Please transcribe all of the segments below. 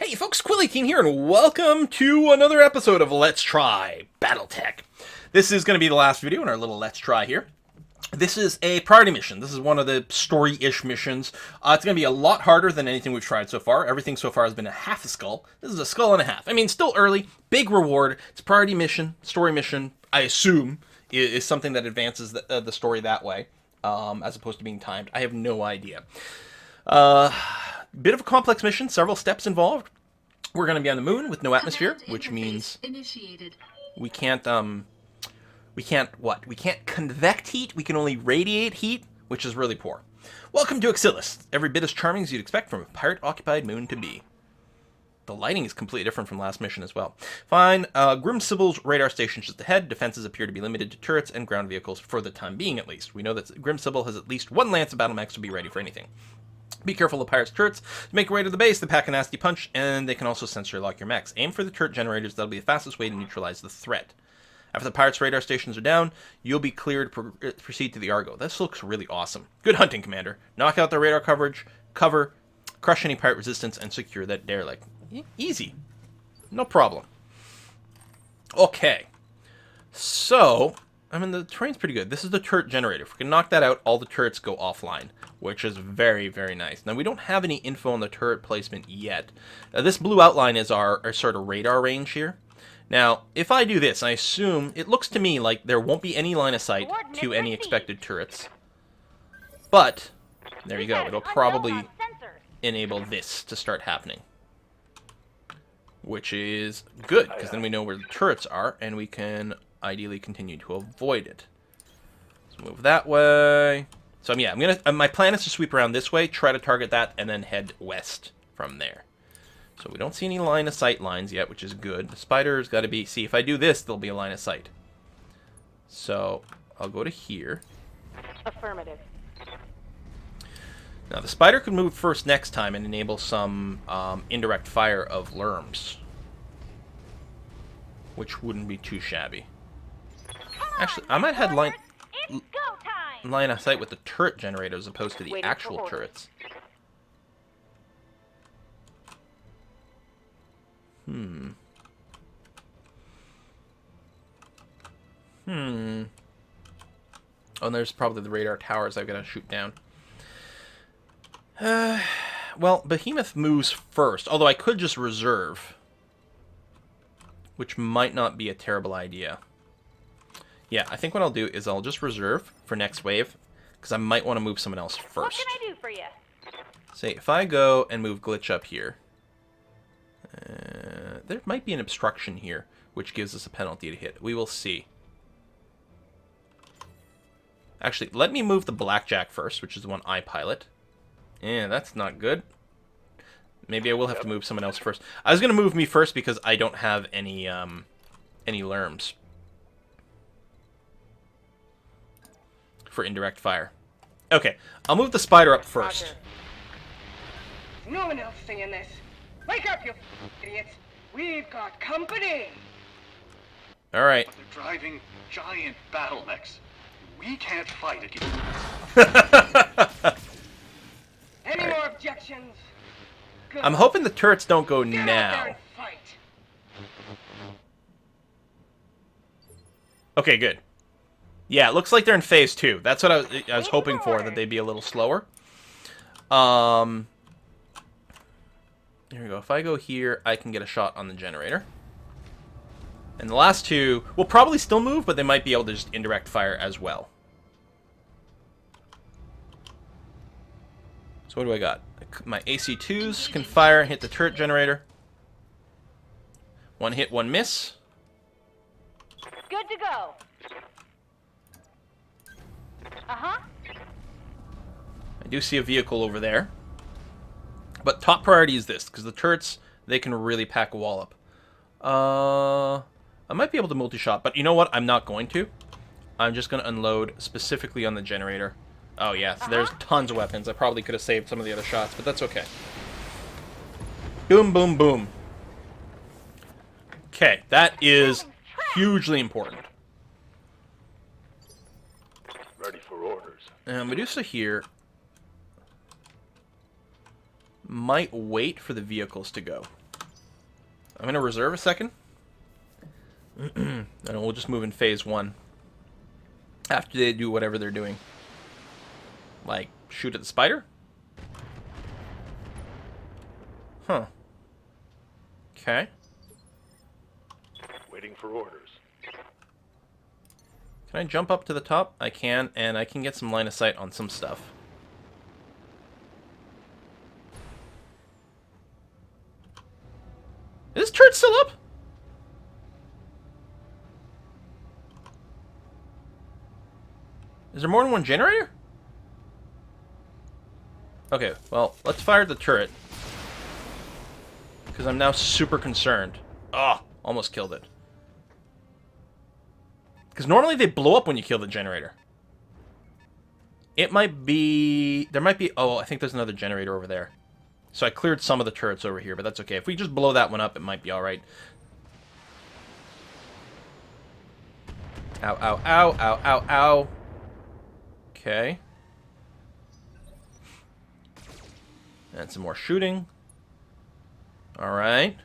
Hey folks, Quilly18 here, and welcome to another episode of Let's Try BattleTech. This is going to be the last video in our little Let's Try here. This is a priority mission. This is one of the story-ish missions. It's going to be a lot harder than anything we've tried so far. Everything so far has been a half a skull. This is a skull and a half. I mean, still early, big reward. It's a priority mission, story mission, I assume, is something that advances the story that way, as opposed to being timed. I have no idea. Bit of a complex mission, several steps involved. We're going to be on the moon with no atmosphere, which means we can't, we can't convect heat, we can only radiate heat, which is really poor. Welcome to Axilis, every bit as charming as you'd expect from a pirate-occupied moon to be. The lighting is completely different from last mission as well. Fine, Grim Sibyl's radar station just ahead. Defenses appear to be limited to turrets and ground vehicles for the time being, at least. We know that Grim Sibyl has at least one lance of battle mechs to be ready for anything. Be careful of pirates' turrets. To make your way to the base, they pack a nasty punch, and they can also sensor lock your mechs. Aim for the turret generators. That'll be the fastest way to neutralize the threat. After the pirates' radar stations are down, you'll be cleared to proceed to the Argo. This looks really awesome. Good hunting, Commander. Knock out their radar cover, crush any pirate resistance, and secure that derelict. Easy. No problem. Okay. So, I mean, the terrain's pretty good. This is the turret generator. If we can knock that out, all the turrets go offline, which is very, very nice. Now, we don't have any info on the turret placement yet. This blue outline is our sort of radar range here. Now, if I do this, I assume, it looks to me like there won't be any line of sight to any expected turrets. But, there you go. It'll probably enable this to start happening. Which is good, because then we know where the turrets are, and we can ideally continue to avoid it. Let's move that way. So yeah, my plan is to sweep around this way, try to target that, and then head west from there. So we don't see any line of sight lines yet, which is good. The spider's got to be, see, if I do this, there'll be a line of sight. So I'll go to here. Affirmative. Now the spider could move first next time and enable some indirect fire of lerms, which wouldn't be too shabby. Actually, I might have line of sight with the turret generator as opposed to the actual turrets. Oh, and there's probably the radar towers I've got to shoot down. Well, Behemoth moves first, although I could just reserve, which might not be a terrible idea. Yeah, I think what I'll do is I'll just reserve for next wave, because I might want to move someone else first. What can I do for you? Say, if I go and move Glitch up here, there might be an obstruction here, which gives us a penalty to hit. We will see. Actually, let me move the Blackjack first, which is the one I pilot. Yeah, that's not good. Maybe I will have to move someone else first. I was going to move me first because I don't have any lerms for indirect fire. Okay, I'll move the spider up first. Roger. No one else singing this. Wake up, you idiots. We've got company. All right. They're driving giant battle mechs. We can't fight against. Any more objections? Good. I'm hoping the turrets don't go Get out there now. and fight. Okay, good. Yeah, it looks like they're in phase 2. That's what I was hoping for, that they'd be a little slower. Here we go. If I go here, I can get a shot on the generator. And the last two will probably still move, but they might be able to just indirect fire as well. So what do I got? My AC2s can fire and hit the turret generator. One hit, one miss. Good to go. Uh-huh. I do see a vehicle over there. But top priority is this, because the turrets, they can really pack a wallop. I might be able to multi-shot, but you know what? I'm not going to. I'm just going to unload specifically on the generator. Oh, yeah, so there's tons of weapons. I probably could have saved some of the other shots, but that's okay. Boom, boom, boom. Okay, that is hugely important. Ready for orders. And Medusa here might wait for the vehicles to go. I'm going to reserve a second. And we'll just move in phase 1. After they do whatever they're doing. Like, shoot at the spider? Huh. Okay. Waiting for orders. Can I jump up to the top? I can, and I can get some line of sight on some stuff. Is this turret still up? Is there more than one generator? Okay, well, let's fire the turret. Because I'm now super concerned. Oh, almost killed it. Because normally they blow up when you kill the generator. It might be... There might be... Oh, I think there's another generator over there. So I cleared some of the turrets over here, but that's okay. If we just blow that one up, it might be alright. Ow, ow, ow, ow, ow, ow. Okay. And some more shooting. Alright.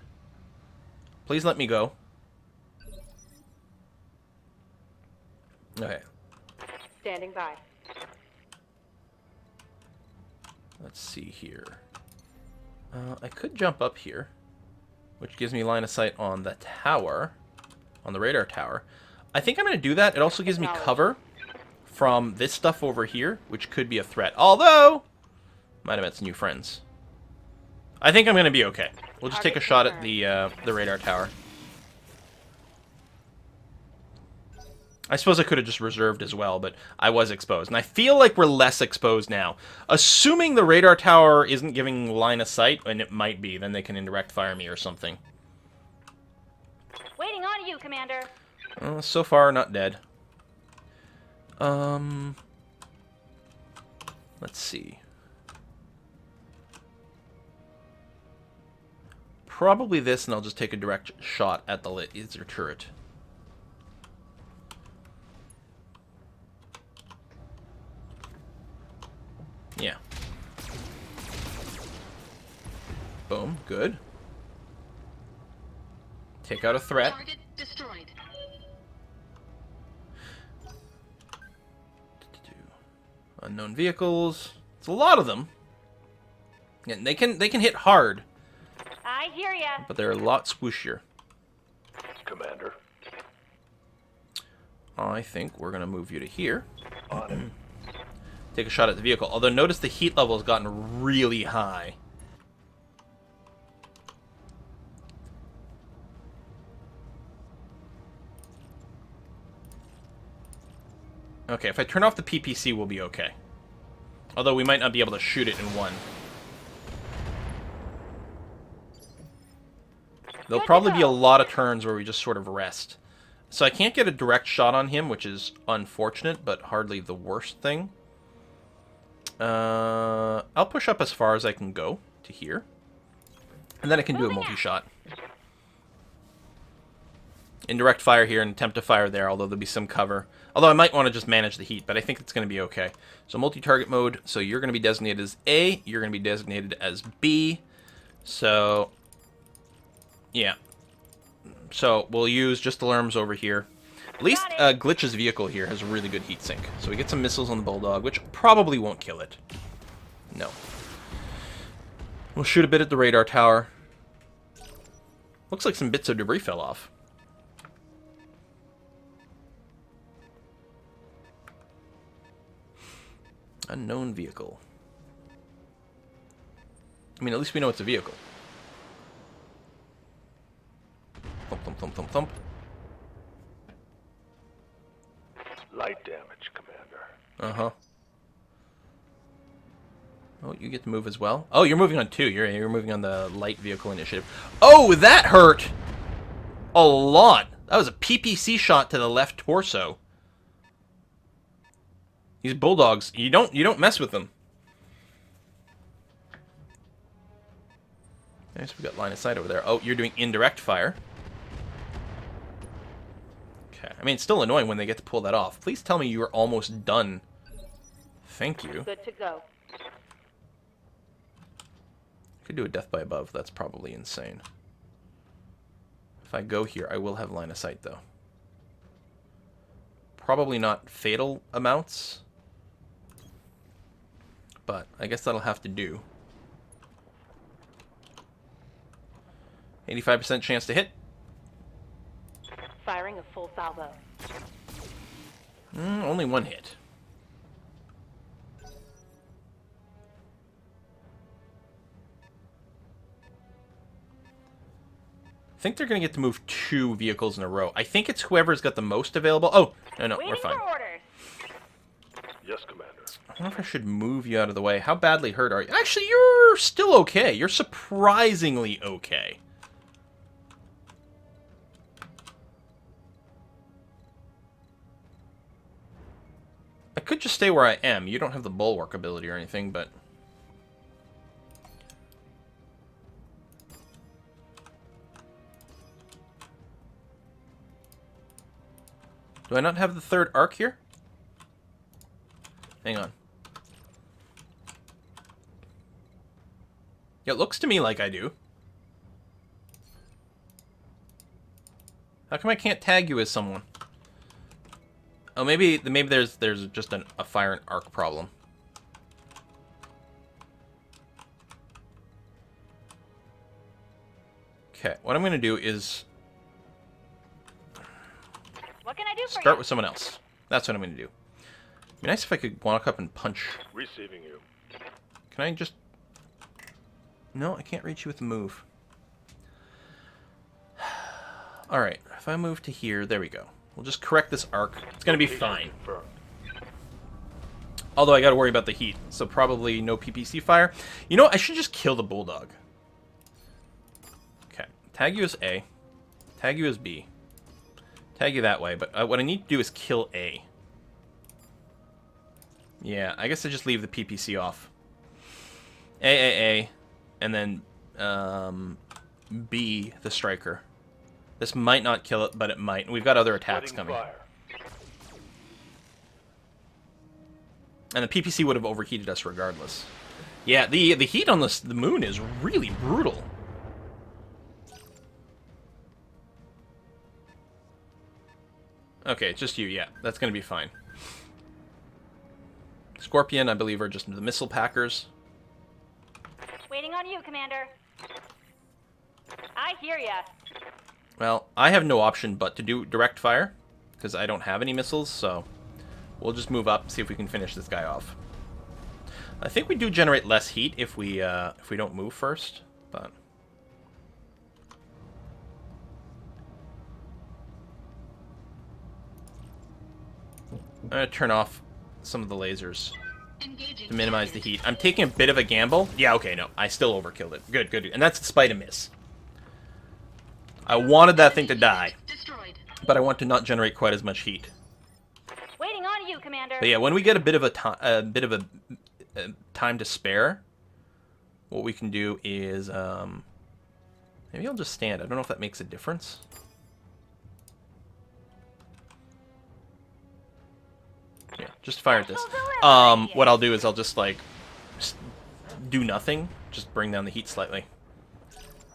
Please let me go. Okay. Standing by. Let's see here. I could jump up here, which gives me line of sight on the tower, on the radar tower. I think I'm going to do that. It also gives me cover from this stuff over here, which could be a threat. Although, might have met some new friends. I think I'm going to be okay. We'll just take a shot at the radar tower. I suppose I could have just reserved as well, but I was exposed. And I feel like we're less exposed now. Assuming the radar tower isn't giving line of sight, and it might be, then they can indirect fire me or something. Waiting on you, Commander. So far, not dead. Let's see. Probably this, and I'll just take a direct shot at the laser turret. Yeah. Boom. Good. Take out a threat. Target destroyed. Unknown vehicles. It's a lot of them. And they can hit hard, I hear ya. but they're a lot squishier. Commander. I think we're gonna move you to here. On it. Take a shot at the vehicle. Although notice the heat level has gotten really high. Okay, if I turn off the PPC, we'll be okay. Although we might not be able to shoot it in one. There'll probably be a lot of turns where we just sort of rest. So I can't get a direct shot on him, which is unfortunate, but hardly the worst thing. I'll push up as far as I can go to here. And then I can do a multi-shot. Indirect fire here and attempt to fire there, although there'll be some cover. Although I might want to just manage the heat, but I think it's going to be okay. So multi-target mode, so you're going to be designated as A, you're going to be designated as B. So, yeah. So we'll use just the alarms over here. At least Glitch's vehicle here has a really good heat sink. So we get some missiles on the Bulldog, which probably won't kill it. No. We'll shoot a bit at the radar tower. Looks like some bits of debris fell off. Unknown vehicle. I mean, at least we know it's a vehicle. Thump, thump, thump, thump, thump. Light damage, Commander. Uh-huh. Oh, you get to move as well? Oh, you're moving on two. You're moving on the light vehicle initiative. Oh, that hurt! A lot! That was a PPC shot to the left torso. These bulldogs, you don't mess with them. Okay, so we got line of sight over there. Oh, you're doing indirect fire. Okay, I mean, it's still annoying when they get to pull that off. Please tell me you are almost done. Thank you. Good to go. Could do a death by above. That's probably insane. If I go here, I will have line of sight, though. Probably not fatal amounts, but I guess that'll have to do. 85% chance to hit. Firing a full salvo. Only one hit. I think they're going to get to move 2 vehicles in a row. I think it's whoever's got the most available. Oh, no, we're fine. For orders. Yes, Commander. I wonder if I should move you out of the way. How badly hurt are you? Actually, you're still okay. You're surprisingly okay. I could just stay where I am. You don't have the bulwark ability or anything, but... Do I not have the 3rd arc here? Hang on. It looks to me like I do. How come I can't tag you as someone? Oh, maybe there's just a fire and arc problem. Okay, what I'm going to do is What can I do for start you? with someone else. That's what I'm going to do. It'd be nice if I could walk up and punch. Receiving you. Can I just... No, I can't reach you with the move. Alright, if I move to here, there we go. We'll just correct this arc. It's going to be fine. Confirmed. Although I got to worry about the heat, so probably no PPC fire. You know what? I should just kill the bulldog. Okay, tag you as A. Tag you as B. Tag you that way, but what I need to do is kill A. Yeah, I guess I just leave the PPC off. A, and then B, the striker. This might not kill it, but it might. We've got other attacks Spreading coming. fire. And the PPC would have overheated us regardless. Yeah, the heat on the moon is really brutal. Okay, it's just you, yeah. That's going to be fine. Scorpion, I believe, are just the missile packers. Waiting on you, Commander. I hear ya. Well, I have no option but to do direct fire, because I don't have any missiles, so we'll just move up, see if we can finish this guy off. I think we do generate less heat if we don't move first, but... I'm going to turn off some of the lasers to minimize the heat. I'm taking a bit of a gamble. Yeah, okay, no. I still overkilled it. Good, good. And that's despite a miss. I wanted that thing to die, but I want to not generate quite as much heat. Waiting on you, Commander. But yeah, when we get a bit of a time to spare, what we can do is maybe I'll just stand. I don't know if that makes a difference. Yeah, just fire at this. What I'll do is I'll just like do nothing, just bring down the heat slightly.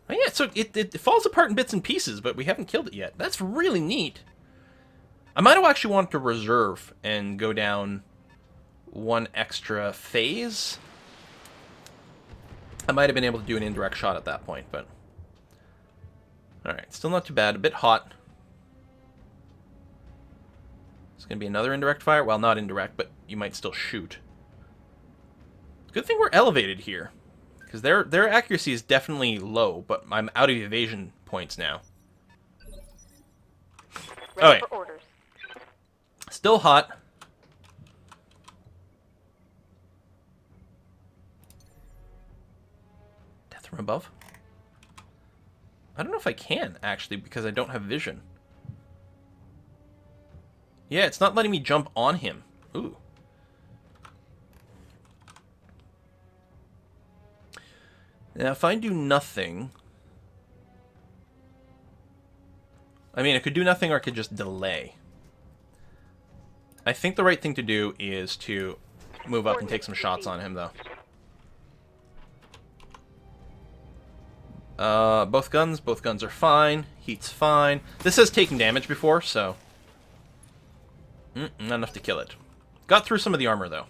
Oh, yeah, so it falls apart in bits and pieces, but we haven't killed it yet. That's really neat. I might have actually wanted to reserve and go down one extra phase. I might have been able to do an indirect shot at that point, but... Alright, still not too bad. A bit hot. It's going to be another indirect fire. Well, not indirect, but you might still shoot. Good thing we're elevated here, because their accuracy is definitely low, but I'm out of evasion points now. Ready for orders. Still hot. Death from above? I don't know if I can, actually, because I don't have vision. Yeah, it's not letting me jump on him. Ooh. Now, if I do nothing... I mean, I could do nothing or I could just delay. I think the right thing to do is to move up and take some shots on him, though. Both guns are fine. Heat's fine. This has taken damage before, so... not enough to kill it. Got through some of the armor, though.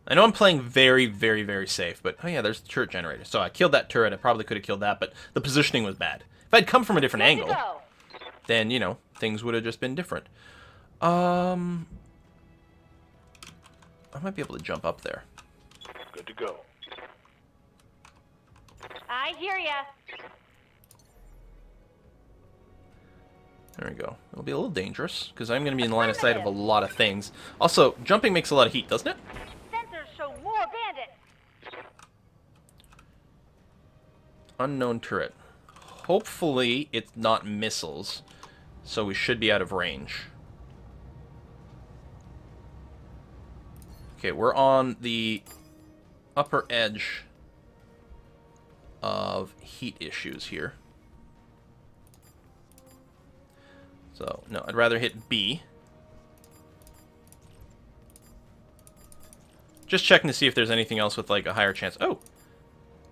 I know I'm playing very, very, very safe, but... Oh yeah, there's the turret generator. So I killed that turret. I probably could have killed that, but the positioning was bad. If I'd come from a different angle, then, you know, things would have just been different. I might be able to jump up there. Good to go. I hear ya. There we go. It'll be a little dangerous, because I'm going to be in the line of sight of a lot of things. Also, jumping makes a lot of heat, doesn't it? Sensors show more bandits. Unknown turret. Hopefully, it's not missiles, so we should be out of range. Okay, we're on the upper edge of heat issues here. So, no, I'd rather hit B. Just checking to see if there's anything else with, like, a higher chance. Oh!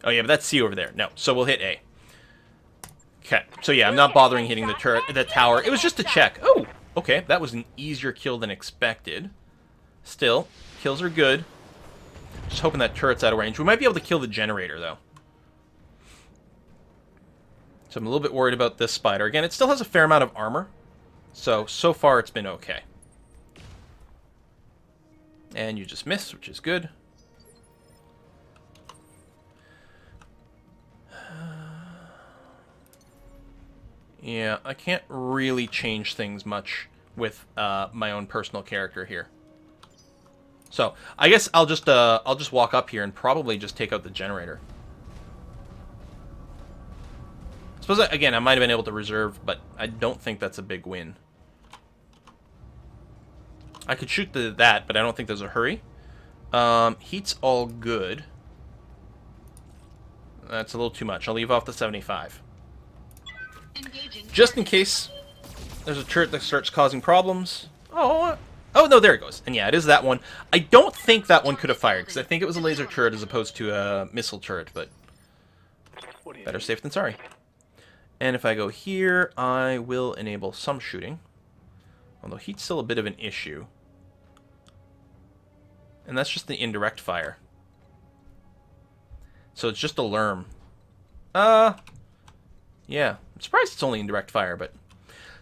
Oh, yeah, but that's C over there. No, so we'll hit A. Okay, so yeah, I'm not bothering hitting the turret, the tower. It was just a check. Oh! Okay, that was an easier kill than expected. Still, kills are good. Just hoping that turret's out of range. We might be able to kill the generator, though. So I'm a little bit worried about this spider. Again, it still has a fair amount of armor. So far it's been okay. And you just missed, which is good. Yeah, I can't really change things much with my own personal character here. So I guess I'll just walk up here and probably just take out the generator. Suppose again I might have been able to reserve, but I don't think that's a big win. I could shoot that, but I don't think there's a hurry. Heat's all good. That's a little too much. I'll leave off the 75. Just in case there's a turret that starts causing problems. Oh no, there it goes. And yeah, it is that one. I don't think that one could have fired, because I think it was a laser turret as opposed to a missile turret, but better safe than sorry. And if I go here, I will enable some shooting. Although heat's still a bit of an issue. And that's just the indirect fire. So it's just a lerm. Yeah. I'm surprised it's only indirect fire, but...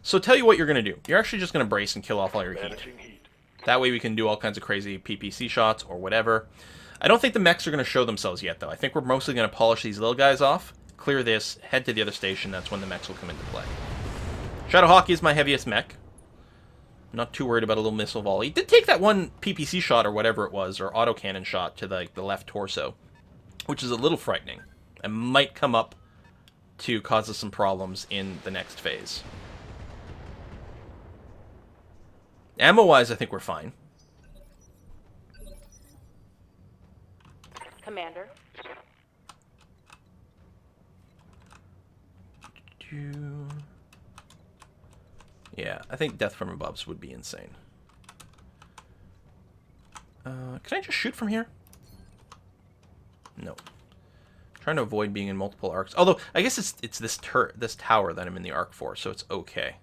So tell you what you're going to do. You're actually just going to brace and kill off all your heat. That way we can do all kinds of crazy PPC shots or whatever. I don't think the mechs are going to show themselves yet, though. I think we're mostly going to polish these little guys off, clear this, head to the other station. That's when the mechs will come into play. Shadowhawk is my heaviest mech. Not too worried about a little missile volley. He did take that one PPC shot or whatever it was, or autocannon shot to the left torso, which is a little frightening. And might come up to cause us some problems in the next phase. Ammo-wise, I think we're fine. Commander. Yeah, I think death from above would be insane. Can I just shoot from here? No. Trying to avoid being in multiple arcs. Although, I guess it's this tower that I'm in the arc for, so it's okay.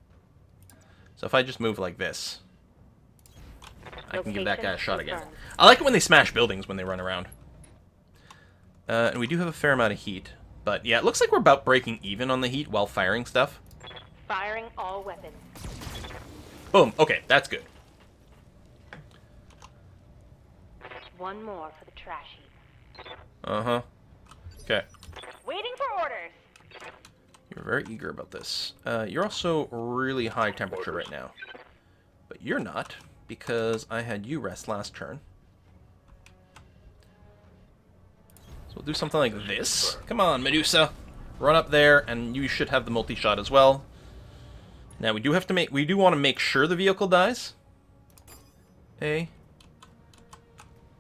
So if I just move like this, I can give that guy a shot again. I like it when they smash buildings when they run around. And we do have a fair amount of heat. But yeah, it looks like we're about breaking even on the heat while firing stuff. Firing all weapons. Boom. Okay, that's good. One more for the trash heap. Uh-huh. Okay. Waiting for orders. You're very eager about this. You're also really high temperature right now. But you're not, because I had you rest last turn. So we'll do something like this. Come on, Medusa. Run up there, and you should have the multi-shot as well. Now we do want to make sure the vehicle dies. Okay.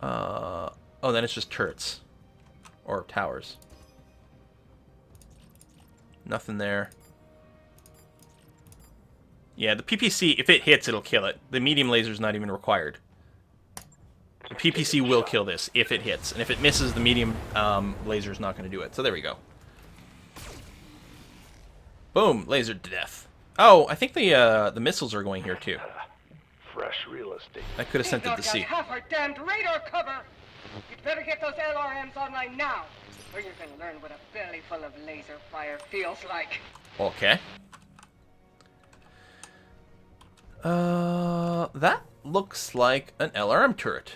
Oh, then it's just turrets. Or towers. Nothing there. Yeah, the PPC, if it hits, it'll kill it. The medium laser's not even required. The PPC will kill this if it hits. And if it misses, the medium laser's not going to do it. So there we go. Boom. Laser to death. Oh, I think the missiles are going here, too. Fresh real estate. I could have sent it to Got sea. half our damned radar cover. You'd better get those LRMs online now, or you can learn what a belly full of laser fire feels like. Okay. That looks like an LRM turret.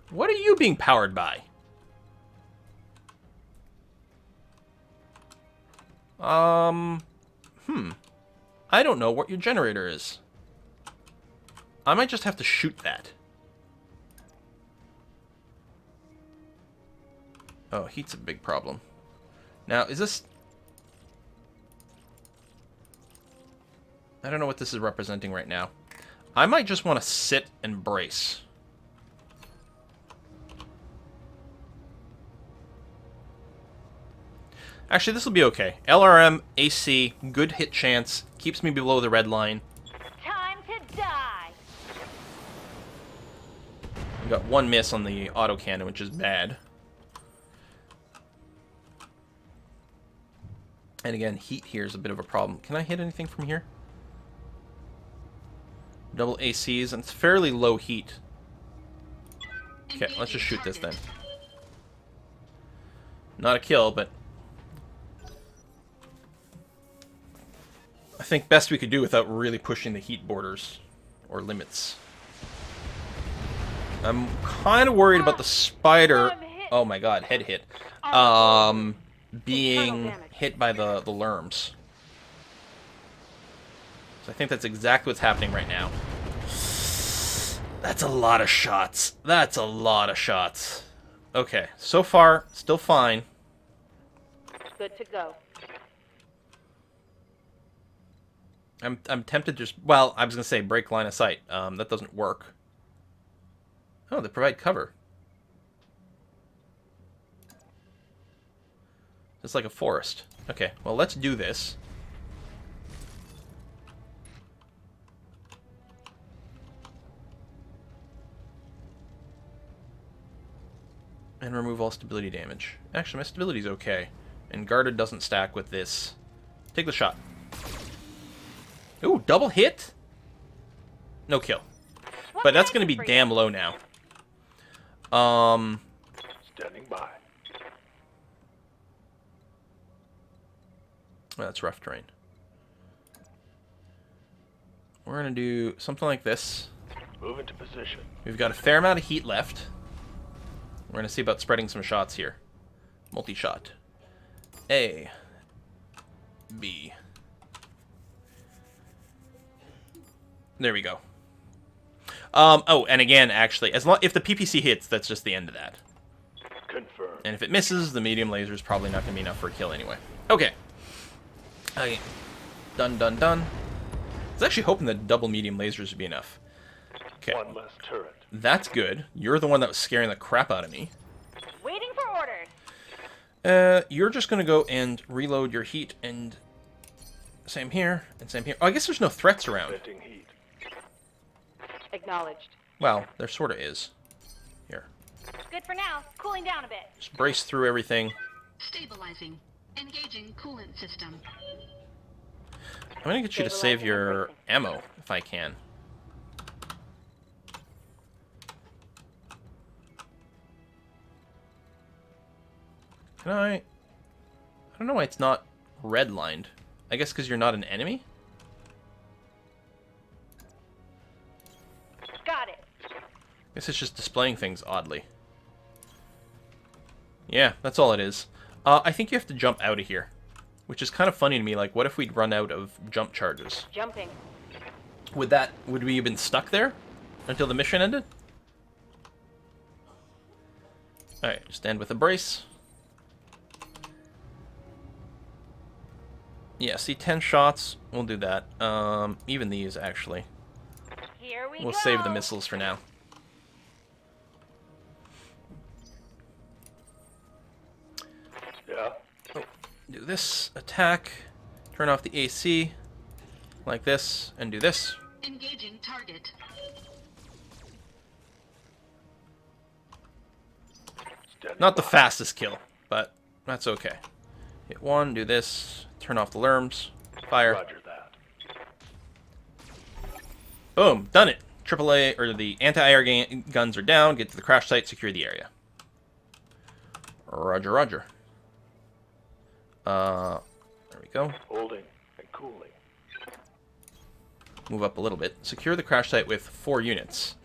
What are you being powered by? I don't know what your generator is. I might just have to shoot that. Oh, heat's a big problem. Now, is this... I don't know what this is representing right now. I might just want to sit and brace. Actually, this will be okay. LRM, AC, good hit chance, keeps me below the red line. Time to die. We got one miss on the autocannon, which is bad. And again, heat here is a bit of a problem. Can I hit anything from here? Double ACs, and it's fairly low heat. Okay, let's just shoot this then. Not a kill, but... I think best we could do without really pushing the heat borders or limits. I'm kind of worried about the spider. Oh my god, head hit. Being hit by the lerms. So I think that's exactly what's happening right now. That's a lot of shots. That's a lot of shots. Okay, so far, still fine. Good to go. I'm tempted to just... Well, I was going to say break line of sight. That doesn't work. Oh, they provide cover. It's like a forest. Okay, well, let's do this. And remove all stability damage. Actually, my stability's okay. And guarded doesn't stack with this. Take the shot. Ooh, double hit? No kill. But that's going to be damn low now. Standing by. Well, that's rough terrain. We're going to do something like this. Move into position. We've got a fair amount of heat left. We're going to see about spreading some shots here. Multi-shot. A. B. There we go. Oh, and again, actually, if the PPC hits, that's just the end of that. Confirm. And if it misses, the medium laser is probably not going to be enough for a kill anyway. Okay. Okay. Done, done, done. I was actually hoping that double medium lasers would be enough. Okay. One less turret. That's good. You're the one that was scaring the crap out of me. Waiting for orders. You're just going to go and reload your heat, and same here, and same here. Oh, I guess there's no threats around. Venting heat. Acknowledged. Well, there sort of is. Here. Good for now. Cooling down a bit. Just brace through everything. Stabilizing. Engaging coolant system. I'm going to get you to save your ammo, if I can. Can I don't know why it's not redlined. I guess because you're not an enemy? Got it. I guess it's just displaying things oddly. Yeah, that's all it is. I think you have to jump out of here. Which is kind of funny to me, like, what if we'd run out of jump charges? Jumping. Would we have been stuck there until the mission ended? Alright, stand with a brace. Yeah, see, 10 shots, we'll do that. Even these, actually. Here we We'll go. save the missiles for now. Yeah. Do this, attack, turn off the AC, like this, and do this. Engaging target. Standing Not the by. fastest kill, but that's okay. Hit one, do this, turn off the lerms, fire. Roger that. Boom, done it. AAA, or the anti-air guns are down. Get to the crash site, secure the area. Roger, roger. There we go. Holding and cooling. Move up a little bit. Secure the crash site with 4 units.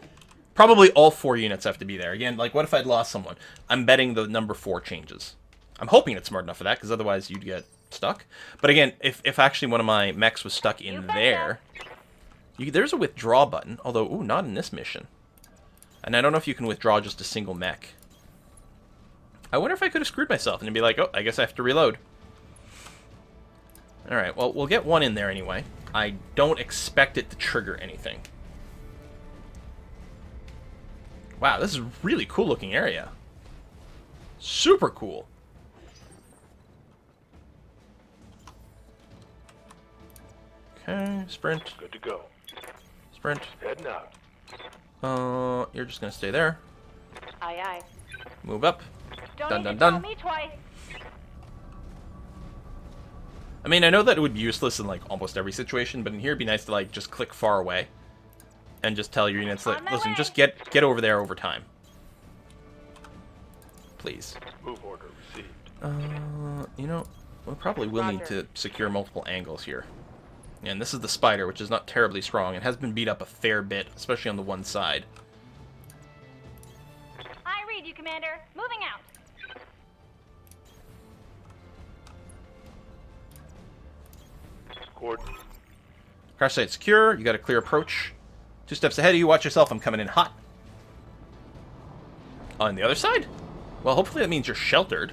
Probably all 4 units have to be there. Again, like, what if I'd lost someone? I'm betting the number 4 changes. I'm hoping it's smart enough for that, because otherwise you'd get stuck. But again, if actually one of my mechs was stuck in there... there's a withdraw button, although, ooh, not in this mission. And I don't know if you can withdraw just a single mech. I wonder if I could have screwed myself and be like, oh, I guess I have to reload. Alright, well, we'll get one in there anyway. I don't expect it to trigger anything. Wow, this is a really cool looking area. Super cool. Okay, sprint. Good to go. Sprint. Heading out. You're just gonna stay there. Aye, aye. Move up. Don't Dun, need dun, to tell dun. me twice. I mean, I know that it would be useless in, like, almost every situation, but in here it'd be nice to, like, just click far away. And just tell your units that, On my listen, way. just get over there over time. Please. Move order received. You know, we probably will need to secure multiple angles here. And this is the spider, which is not terribly strong. It has been beat up a fair bit, especially on the one side. I read you, Commander. Moving out. Coordinates. Crash site secure. You got a clear approach. 2 steps ahead of you. Watch yourself. I'm coming in hot. On the other side? Well, hopefully that means you're sheltered.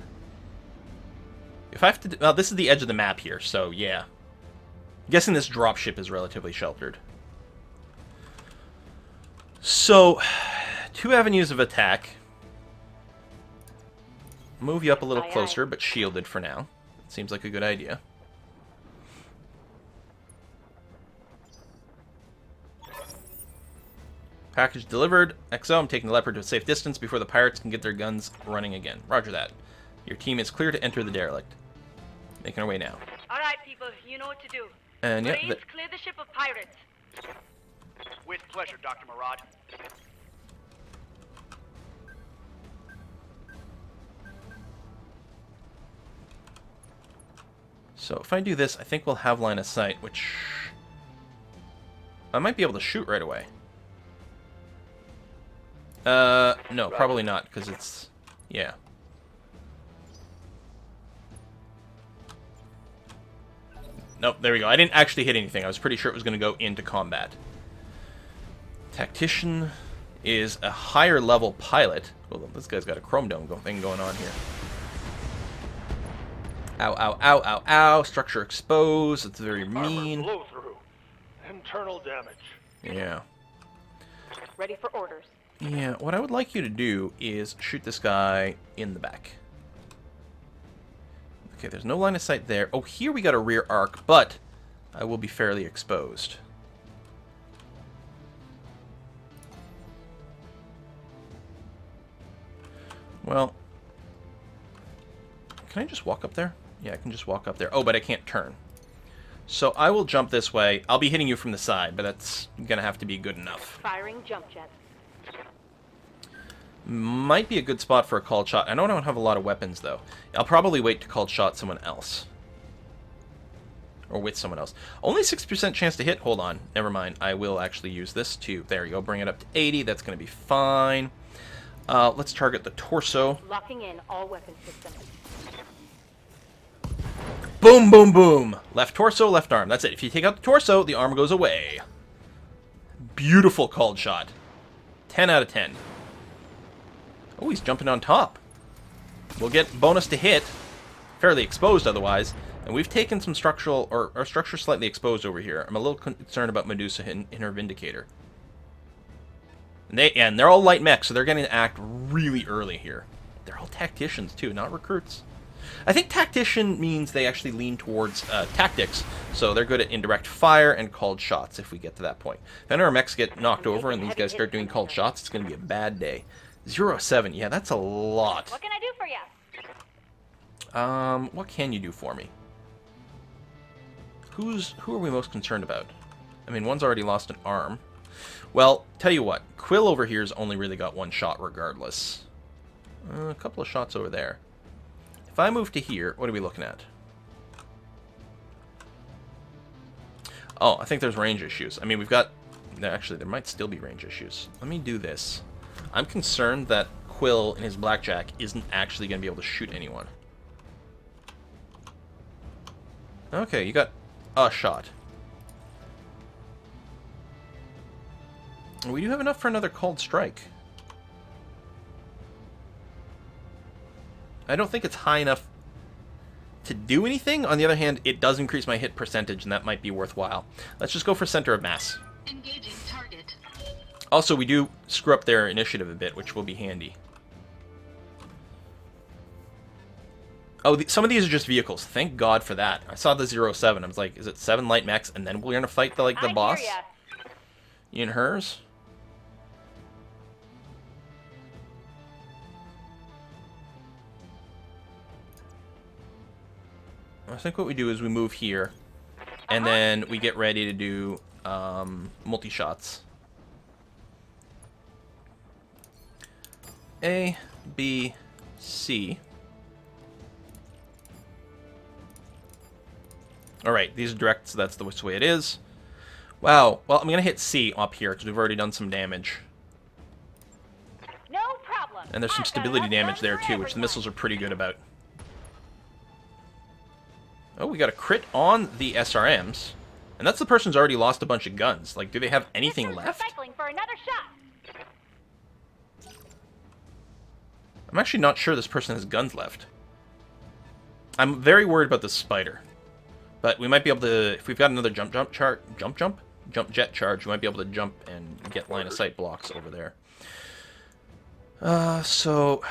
If I have to... Well, this is the edge of the map here, so yeah. I'm guessing this dropship is relatively sheltered. So, 2 avenues of attack. Move you up a little Aye, aye. closer, but shielded for now. Seems like a good idea. Package delivered. XO, I'm taking the Leopard to a safe distance before the pirates can get their guns running again. Roger that. Your team is clear to enter the derelict. Making our way now. All right, people, you know what to do. And yeah, Marines, clear the ship of pirates. With pleasure, Dr. Murad. so if I do this, I think we'll have line of sight, which... I might be able to shoot right away. No, probably not, because it's... Yeah. Nope, there we go. I didn't actually hit anything. I was pretty sure it was going to go into combat. Tactician is a higher level pilot. Well, this guy's got a chrome dome thing going on here. Ow, ow, ow, ow, ow. Structure exposed. It's very mean. Armor blow through. Internal damage. Yeah. Ready for orders. Yeah, what I would like you to do is shoot this guy in the back. Okay, there's no line of sight there. Oh, here we got a rear arc, but I will be fairly exposed. Well, can I just walk up there? Yeah, I can just walk up there. Oh, but I can't turn. So I will jump this way. I'll be hitting you from the side, but that's going to have to be good enough. Firing jump jets. Might be a good spot for a called shot. I know I don't have a lot of weapons, though. I'll probably wait to called shot someone else. Or with someone else. Only 6% chance to hit. Hold on. Never mind. I will actually use this to... There you go. Bring it up to 80. That's going to be fine. Let's target the torso. Locking in all weapon systems. Boom, boom, boom. Left torso, left arm. That's it. If you take out the torso, the arm goes away. Beautiful called shot. 10 out of 10. Oh, he's jumping on top. We'll get bonus to hit. Fairly exposed otherwise. And we've taken some structural, or structure slightly exposed over here. I'm a little concerned about Medusa in her Vindicator. And they're all light mechs, so they're getting to act really early here. They're all tacticians, too, not recruits. I think tactician means they actually lean towards tactics, so they're good at indirect fire and called shots if we get to that point. If any of our mechs get knocked over and these guys start doing called shots, it's going to be a bad day. 007. Yeah, that's a lot. What can I do for you? What can you do for me? Who are we most concerned about? I mean, one's already lost an arm. Well, tell you what, Quill over here's only really got one shot regardless. A couple of shots over there. If I move to here, what are we looking at? Oh, I think there's range issues. I mean, we've got... Actually, there might still be range issues. Let me do this. I'm concerned that Quill in his blackjack isn't actually going to be able to shoot anyone. Okay, you got a shot. We do have enough for another Cold Strike. I don't think it's high enough to do anything. On the other hand, it does increase my hit percentage, and that might be worthwhile. Let's just go for center of mass. Engaging target. Also, we do screw up their initiative a bit, which will be handy. Oh, some of these are just vehicles. Thank God for that. I saw the 07. I was like, is it 7 light mechs, and then we're going to fight the I boss? hear ya. You and hers? I think what we do is we move here, and then we get ready to do multi-shots. A, B, C. Alright, these are direct, so that's the way it is. Wow, well, I'm going to hit C up here, because we've already done some damage. No problem. And there's some I've got stability enough damage guns there, for too, which the everyone. missiles are pretty good about. Oh, we got a crit on the SRMs. And that's the person's already lost a bunch of guns. Like, do they have anything Sisters left? recycling for another shot. I'm actually not sure this person has guns left. I'm very worried about the spider. But we might be able to, if we've got another jump jet charge, we might be able to jump and get line of sight blocks over there. So...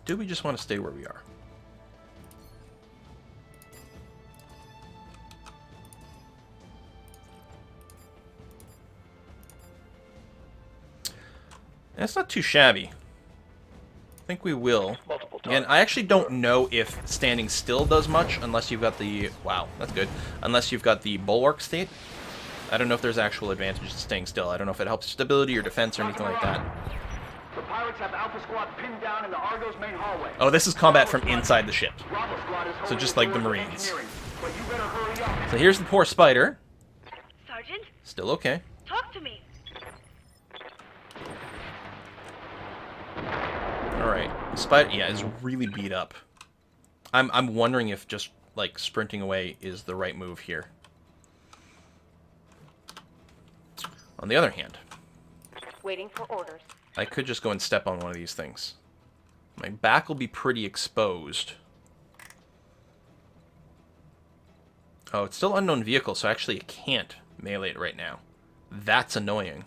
do we just want to stay where we are? That's not too shabby. I think we will. Multiple Again, I actually don't know if standing still does much unless you've got the... Wow, that's good. Unless you've got the bulwark state. I don't know if there's actual advantages to staying still. I don't know if it helps stability or defense or anything like that. The pirates have Alpha Squad pinned down in the Argo's main hallway. Oh, this is combat from inside the ship. Bravo Squad is So holding just like the doors for Marines. engineering, but you better hurry up. So here's the poor spider. Sergeant, Still okay. talk to me. Alright. Spider, yeah, is really beat up. I'm wondering if just, like, sprinting away is the right move here. On the other hand, Waiting for orders. I could just go and step on one of these things. My back will be pretty exposed. Oh, it's still unknown vehicle, so actually I can't melee it right now. That's annoying.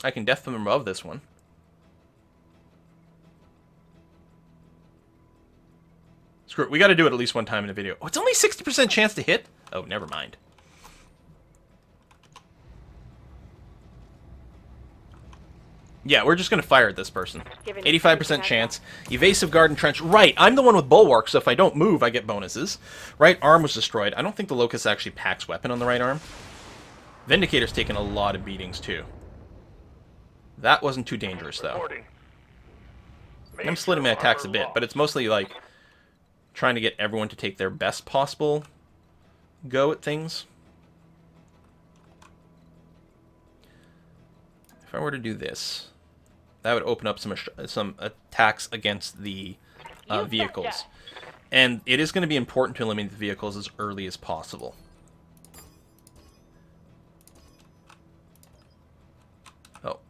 I can def them above this one. Screw it, we gotta do it at least one time in a video. Oh, it's only 60% chance to hit? Oh, never mind. Yeah, we're just gonna fire at this person. 85% chance. Evasive guard and trench. Right, I'm the one with bulwark, so if I don't move, I get bonuses. Right arm was destroyed. I don't think the Locust actually packs weapon on the right arm. Vindicator's taken a lot of beatings, too. That wasn't too dangerous, though. Reporting. I'm splitting my attacks a bit, but it's mostly, like, trying to get everyone to take their best possible go at things. If I were to do this, that would open up some attacks against the vehicles. And it is going to be important to eliminate the vehicles as early as possible. Oh.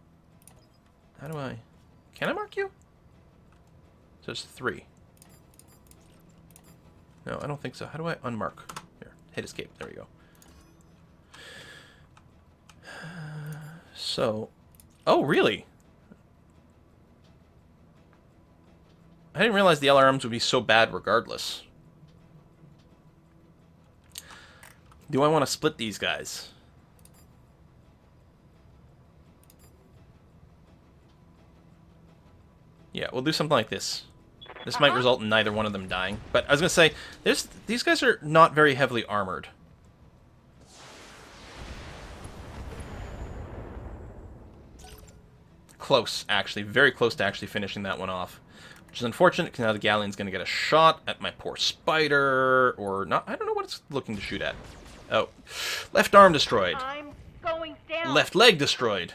How do I... Can I mark you? So it's 3. No, I don't think so. How do I unmark? Here, hit escape. There we go. So... Oh, really? I didn't realize the LRMs would be so bad regardless. Do I want to split these guys? Yeah, we'll do something like this. This might result in neither one of them dying. But I was going to say, these guys are not very heavily armored. Close, actually. Very close to actually finishing that one off. Which is unfortunate, because now the galleon's going to get a shot at my poor spider. Or not. I don't know what it's looking to shoot at. Oh. Left arm destroyed. I'm going down. Left leg destroyed.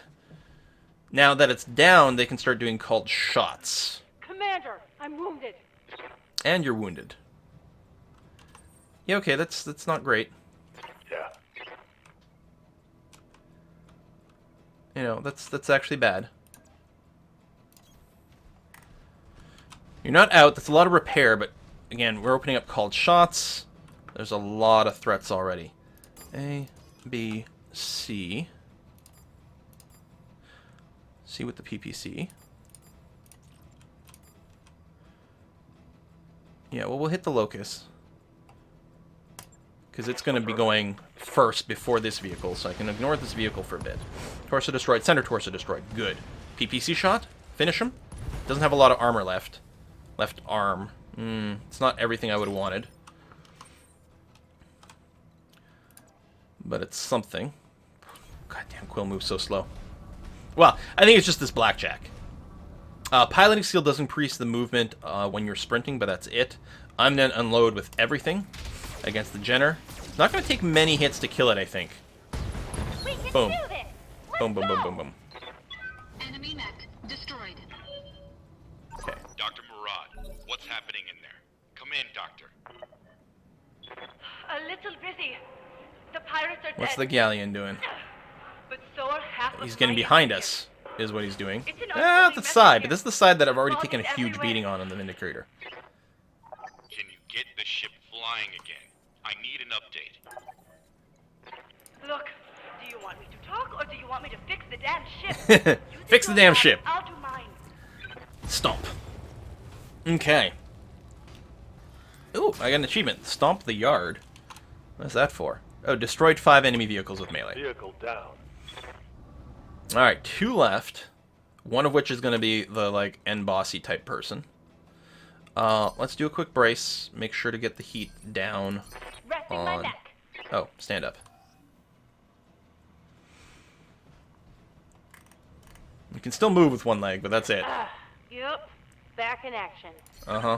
Now that it's down, they can start doing called shots. Commander, I'm wounded. And you're wounded. Yeah, okay, that's not great. Yeah. You know, that's actually bad. You're not out. That's a lot of repair, but again, we're opening up called shots. There's a lot of threats already. A, B, C. C with the PPC. Yeah, well, we'll hit the locus. Because it's going to be going first before this vehicle, so I can ignore this vehicle for a bit. Torso destroyed. Center torso destroyed. Good. PPC shot. Finish him. Doesn't have a lot of armor left. Left arm. It's not everything I would have wanted. But it's something. Goddamn, Quill moves so slow. Well, I think it's just this blackjack. Piloting skill does increase the movement when you're sprinting, but that's it. I'm going to unload with everything against the Jenner. Not going to take many hits to kill it, I think. Boom. Boom, boom, boom, boom, boom. Enemy mech destroyed. Okay. Dr. Murad, what's happening in there? Come in, Doctor. A little busy. The pirates are What's dead. the galleon doing? But so are half of He's getting my behind engineers. us, is what he's doing. It's an Ah, unholy the side, mess but this is the side that I've already taken a Bodies huge everywhere. beating on the Vindicator. Can you get the ship flying again? I need an update. Look, do you want me to talk or do you want me to fix the damn ship? You do Fix the your damn job, ship. I'll do mine. Stomp. Okay. Ooh, I got an achievement. Stomp the yard. What's that for? Oh, destroyed 5 enemy vehicles with melee. Vehicle down. Alright, 2 left. One of which is going to be the, like, end-bossy type person. Let's do a quick brace. Make sure to get the heat down Resting my on... neck. Oh, stand up. You can still move with one leg, but that's it. Yep. Back in action. Uh-huh.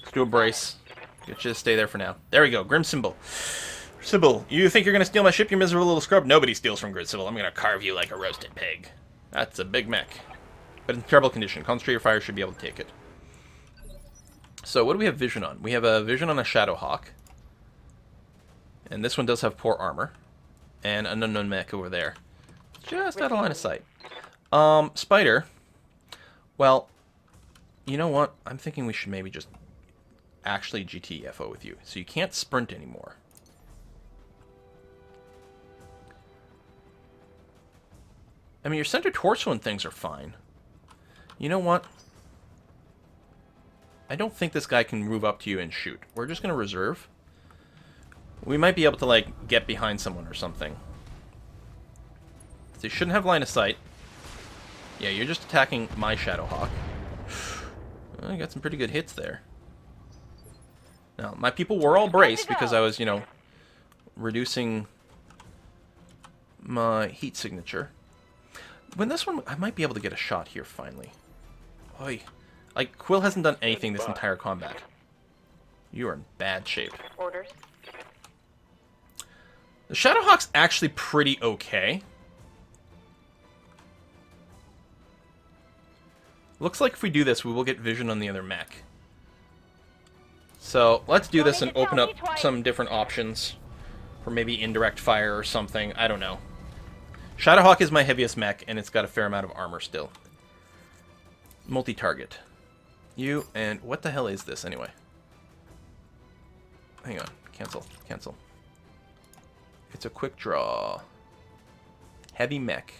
Let's do a brace. Get you to stay there for now. There we go. Grim Symbol. Sybil, you think you're going to steal my ship, you miserable little scrub? Nobody steals from Grid Sybil. I'm going to carve you like a roasted pig. That's a big mech. But in terrible condition. Concentrator fire should be able to take it. So, what do we have vision on? We have a vision on a Shadowhawk. And this one does have poor armor. And an unknown mech over there. Just out of line of sight. Spider. Well, you know what? I'm thinking we should maybe just actually GTFO with you. So you can't sprint anymore. I mean, your center torso and things are fine. You know what? I don't think this guy can move up to you and shoot. We're just going to reserve. We might be able to, like, get behind someone or something. So you shouldn't have line of sight. Yeah, you're just attacking my Shadowhawk. Well, I got some pretty good hits there. Now, my people were all braced because I was, you know, reducing my heat signature. When this one, I might be able to get a shot here, finally. Oy. Like, Quill hasn't done anything this entire combat. You are in bad shape. Orders. The Shadowhawk's actually pretty okay. Looks like if we do this, we will get vision on the other mech. So, let's do this and open up some different options for maybe indirect fire or something. I don't know. Shadowhawk is my heaviest mech, and it's got a fair amount of armor still. Multi-target. You, and what the hell is this, anyway? Hang on. Cancel. Cancel. It's a quick draw. Heavy mech.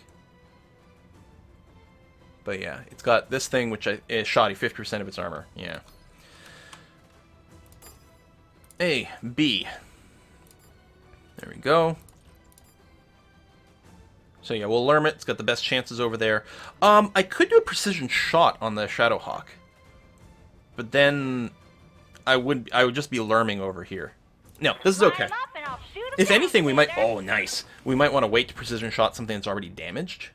But yeah, it's got this thing, which is shoddy, 50% of its armor. Yeah. A, B. There we go. So yeah, we'll alarm it. It's got the best chances over there. I could do a precision shot on the Shadowhawk. But then I would just be alarming over here. No, this is okay. Line up and I'll shoot 'em If down, anything, we might... Commander. Oh, nice. We might want to wait to precision shot something that's already damaged.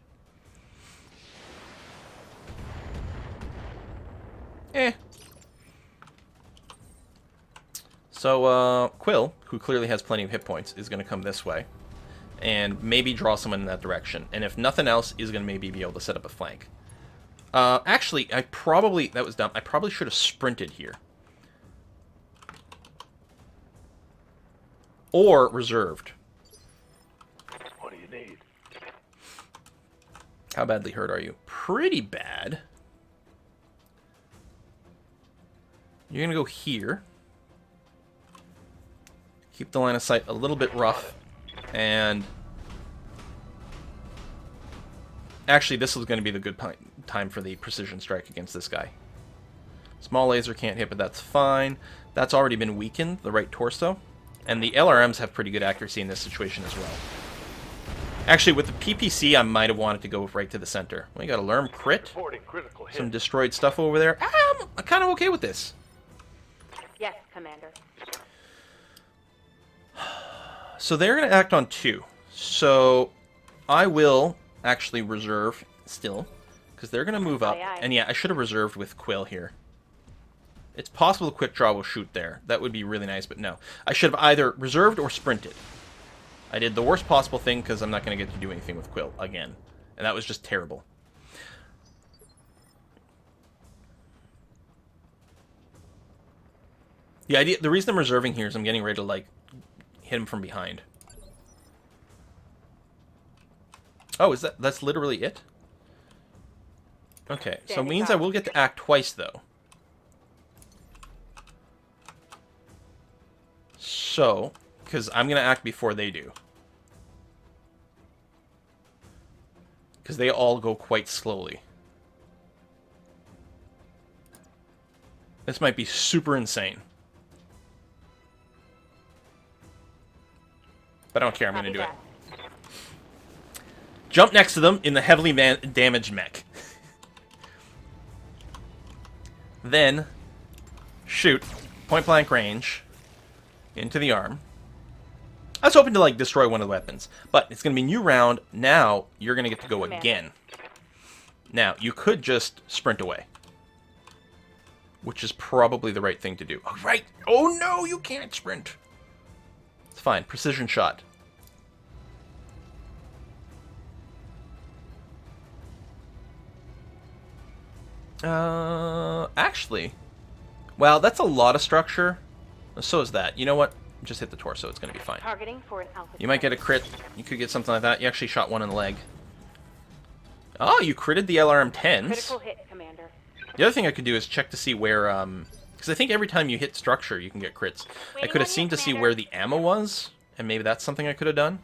So, Quill, who clearly has plenty of hit points, is going to come this way. And maybe draw someone in that direction. And if nothing else, is going to maybe be able to set up a flank. Actually, I probably... That was dumb. I probably should have sprinted here. Or reserved. What do you need? How badly hurt are you? Pretty bad. You're going to go here. Keep the line of sight a little bit rough. And... Actually, this is going to be the good time for the precision strike against this guy. Small laser can't hit, but that's fine. That's already been weakened, the right torso. And the LRMs have pretty good accuracy in this situation as well. Actually, with the PPC, I might have wanted to go right to the center. We got a Lerm crit. Reporting critical hit. Some destroyed stuff over there. I'm kind of okay with this. Yes, Commander. So they're going to act on 2. So I will actually reserve still, because they're going to move up. Aye, aye. And yeah, I should have reserved with Quill here. It's possible Quick Draw will shoot there. That would be really nice, but no. I should have either reserved or sprinted. I did the worst possible thing because I'm not going to get to do anything with Quill again. And that was just terrible. The reason I'm reserving here is I'm getting ready to, like, hit him from behind. Oh, that's literally it? Okay, so it means I will get to act twice, though. So, because I'm going to act before they do. Because they all go quite slowly. This might be super insane. But I don't care, I'm going to do it. Jump next to them in the heavily damaged mech. Then, shoot, point blank range, into the arm. I was hoping to, like, destroy one of the weapons. But it's going to be a new round. Now, you're going to get to go again. Now, you could just sprint away. Which is probably the right thing to do. Oh, right! Oh, no! You can't sprint! It's fine. Precision shot. Actually... Well, that's a lot of structure. So is that. You know what? Just hit the torso. It's going to be fine. Targeting for an alpha. You might get a crit. You could get something like that. You actually shot one in the leg. Oh, you critted the LRM-10s. Critical hit, Commander. The other thing I could do is check to see where, because I think every time you hit structure, you can get crits. I could have seen to see where the ammo was, and maybe that's something I could have done.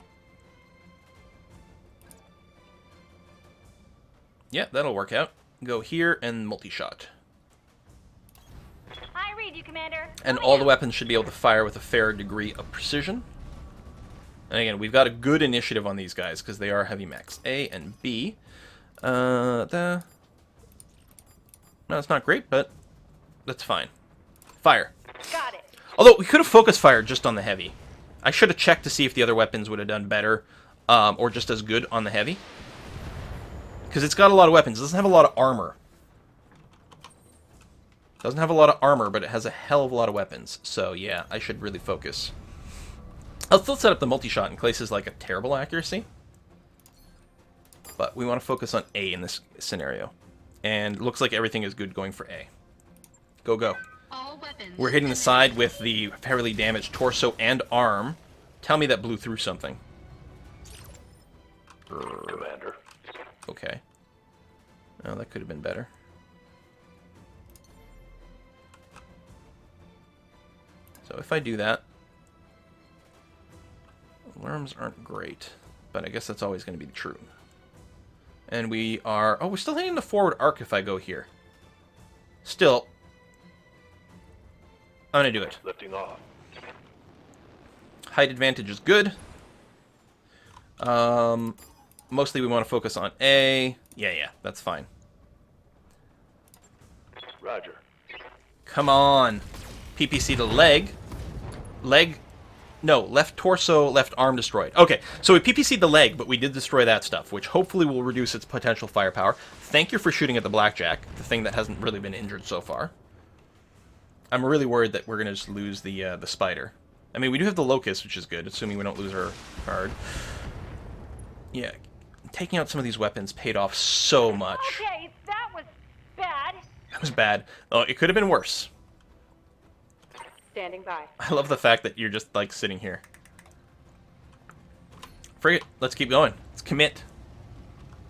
Yeah, that'll work out. Go here and multi-shot. I read you, Commander. And all the weapons should be able to fire with a fair degree of precision. And again, we've got a good initiative on these guys, because they are heavy mechs. A and B. No, it's not great, but that's fine. Fire. Got it. Although, we could have focus fired just on the heavy. I should have checked to see if the other weapons would have done better, or just as good on the heavy. Because it's got a lot of weapons. It doesn't have a lot of armor. Doesn't have a lot of armor, but it has a hell of a lot of weapons. So, yeah, I should really focus. I'll still set up the multi-shot in places like a terrible accuracy. But we want to focus on A in this scenario. And it looks like everything is good going for A. Go, go. All weapons. We're hitting the side with the heavily damaged torso and arm. Tell me that blew through something. Commander. Okay. Oh, that could have been better. So if I do that, alarms aren't great, but I guess that's always going to be true. And we are... Oh, we're still hitting the forward arc if I go here. Still, I'm going to do it. Lifting off. Height advantage is good. Mostly we want to focus on A. Yeah, that's fine. Roger. Come on. PPC to leg. No, left torso, left arm destroyed. Okay, so we PPC'd the leg, but we did destroy that stuff, which hopefully will reduce its potential firepower. Thank you for shooting at the blackjack, the thing that hasn't really been injured so far. I'm really worried that we're going to just lose the spider. I mean, we do have the locust, which is good, assuming we don't lose our card. Yeah, taking out some of these weapons paid off so much. Okay, that was bad. That was bad. Oh, it could have been worse. Standing by. I love the fact that you're just, like, sitting here. Forget it. Let's keep going. Let's commit.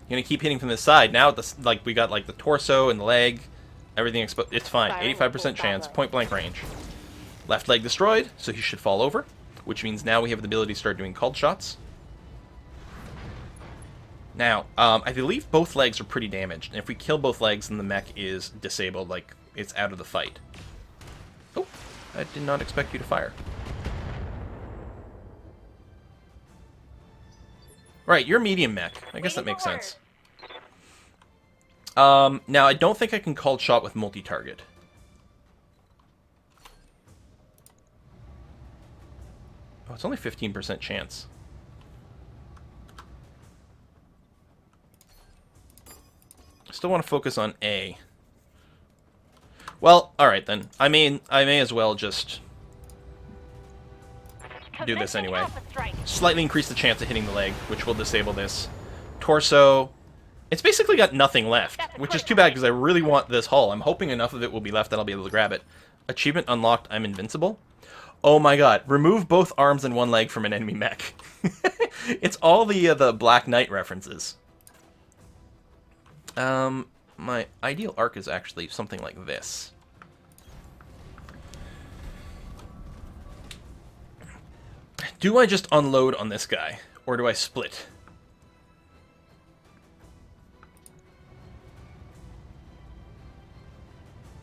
You're gonna keep hitting from this side. Now, like, we got, like, the torso and the leg. Everything exposed. It's fine. 85% chance. Point blank range. Left leg destroyed, so he should fall over. Which means now we have the ability to start doing called shots. Now, I believe both legs are pretty damaged. And if we kill both legs, then the mech is disabled. Like, it's out of the fight. Oh. I did not expect you to fire. Right, you're medium mech. I guess that makes sense. Now, I don't think I can call shot with multi-target. Oh, it's only 15% chance. I still want to focus on A. Well, alright then. I may as well just do this anyway. Slightly increase the chance of hitting the leg, which will disable this. Torso. It's basically got nothing left, which is too bad because I really want this hull. I'm hoping enough of it will be left that I'll be able to grab it. Achievement unlocked, I'm invincible. Oh my god. Remove both arms and one leg from an enemy mech. It's all the Black Knight references. My ideal arc is actually something like this. Do I just unload on this guy, or do I split?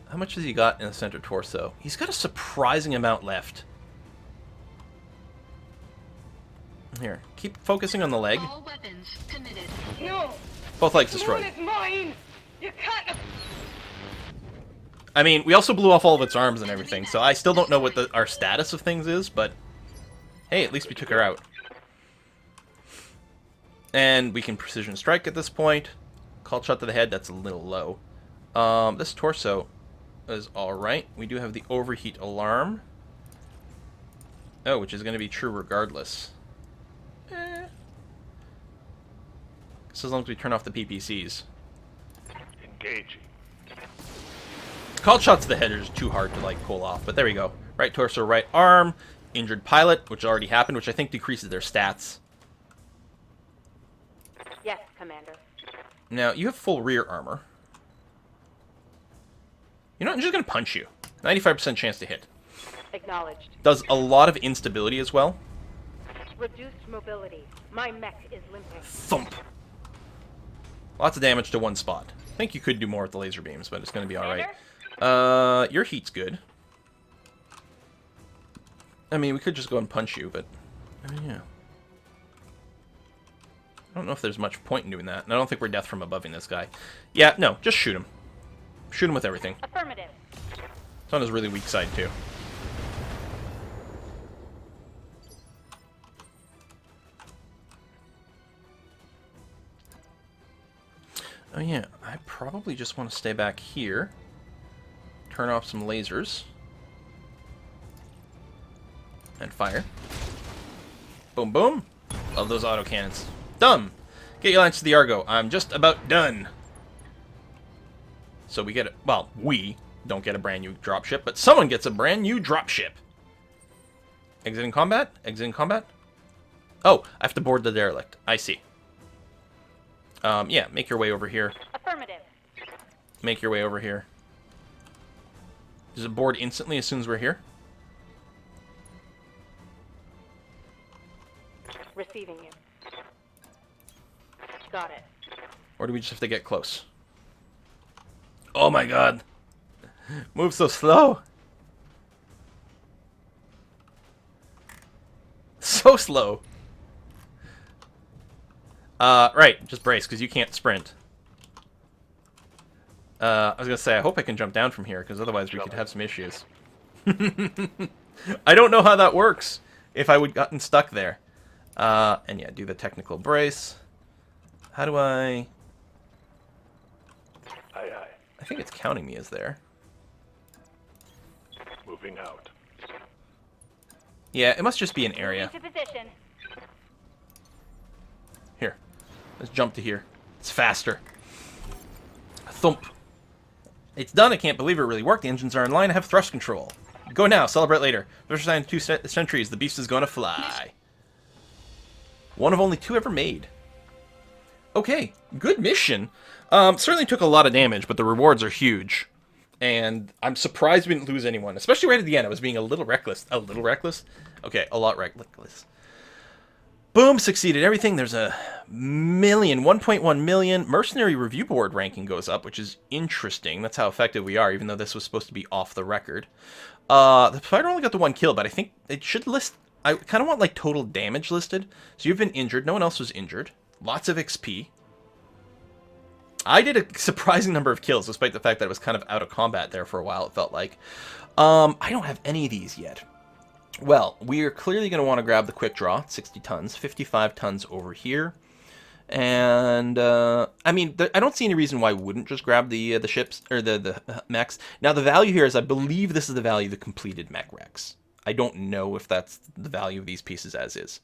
How much has he got in the center torso? He's got a surprising amount left. Here, keep focusing on the leg. All weapons committed. No! Both legs The moon destroyed. is mine! You can't... I mean, we also blew off all of its arms and everything, so I still don't know what our status of things is, but hey, at least we took her out. And we can precision strike at this point. Call shot to the head, that's a little low. This torso is alright. We do have the overheat alarm. Oh, which is going to be true regardless. So as long as we turn off the PPCs. Engaging. Called shots to the head are just too hard to, like, pull off. But there we go. Right torso, right arm. Injured pilot, which already happened, which I think decreases their stats. Yes, Commander. Now, you have full rear armor. You know what? I'm just going to punch you. 95% chance to hit. Acknowledged. Does a lot of instability as well. Reduced mobility. My mech is limping. Thump. Lots of damage to one spot. I think you could do more with the laser beams, but it's going to be alright. Your heat's good. I mean, we could just go and punch you, but... I mean, yeah. I don't know if there's much point in doing that, and I don't think we're death from aboving this guy. Yeah, no, just shoot him. Shoot him with everything. Affirmative. It's on his really weak side, too. Oh yeah, I probably just want to stay back here. Turn off some lasers. And fire. Boom, boom. Love those autocannons. Done. Get your lines to the Argo. I'm just about done. So we get it. Well, we don't get a brand new dropship, but someone gets a brand new dropship. Exiting combat? Exiting combat? Oh, I have to board the derelict. I see. Yeah, make your way over here. Affirmative. Make your way over here. Does it board instantly as soon as we're here? Receiving you. Got it. Or do we just have to get close? Oh my god. Move so slow. So slow. Right, just brace, because you can't sprint. I was going to say, I hope I can jump down from here, because otherwise we could have some issues. I don't know how that works, if I would gotten stuck there. And yeah, do the technical brace. How do I... Aye, aye. I think it's counting me as there. Moving out. Yeah, it must just be an area. Into position. Here. Let's jump to here. It's faster. Thump. It's done. I can't believe it really worked. The engines are in line. I have thrust control. Go now. Celebrate later. First sign in 2 centuries. The beast is going to fly. One of only 2 ever made. Okay. Good mission. Certainly took a lot of damage, but the rewards are huge. And I'm surprised we didn't lose anyone. Especially right at the end. I was being a little reckless. A little reckless? Okay, a lot reckless. Boom, succeeded everything. There's a 1.1 million. Mercenary Review Board ranking goes up, which is interesting. That's how effective we are, even though this was supposed to be off the record. The fighter only got the 1 kill, but I think it should list... I kind of want, like, total damage listed. So you've been injured. No one else was injured. Lots of XP. I did a surprising number of kills, despite the fact that I was kind of out of combat there for a while, it felt like. I don't have any of these yet. Well, we are clearly going to want to grab the quick draw, 60 tons, 55 tons over here. And, I mean, I don't see any reason why we wouldn't just grab the ships, or the mechs. Now, the value here is, I believe this is the value of the completed mech wrecks. I don't know if that's the value of these pieces as is.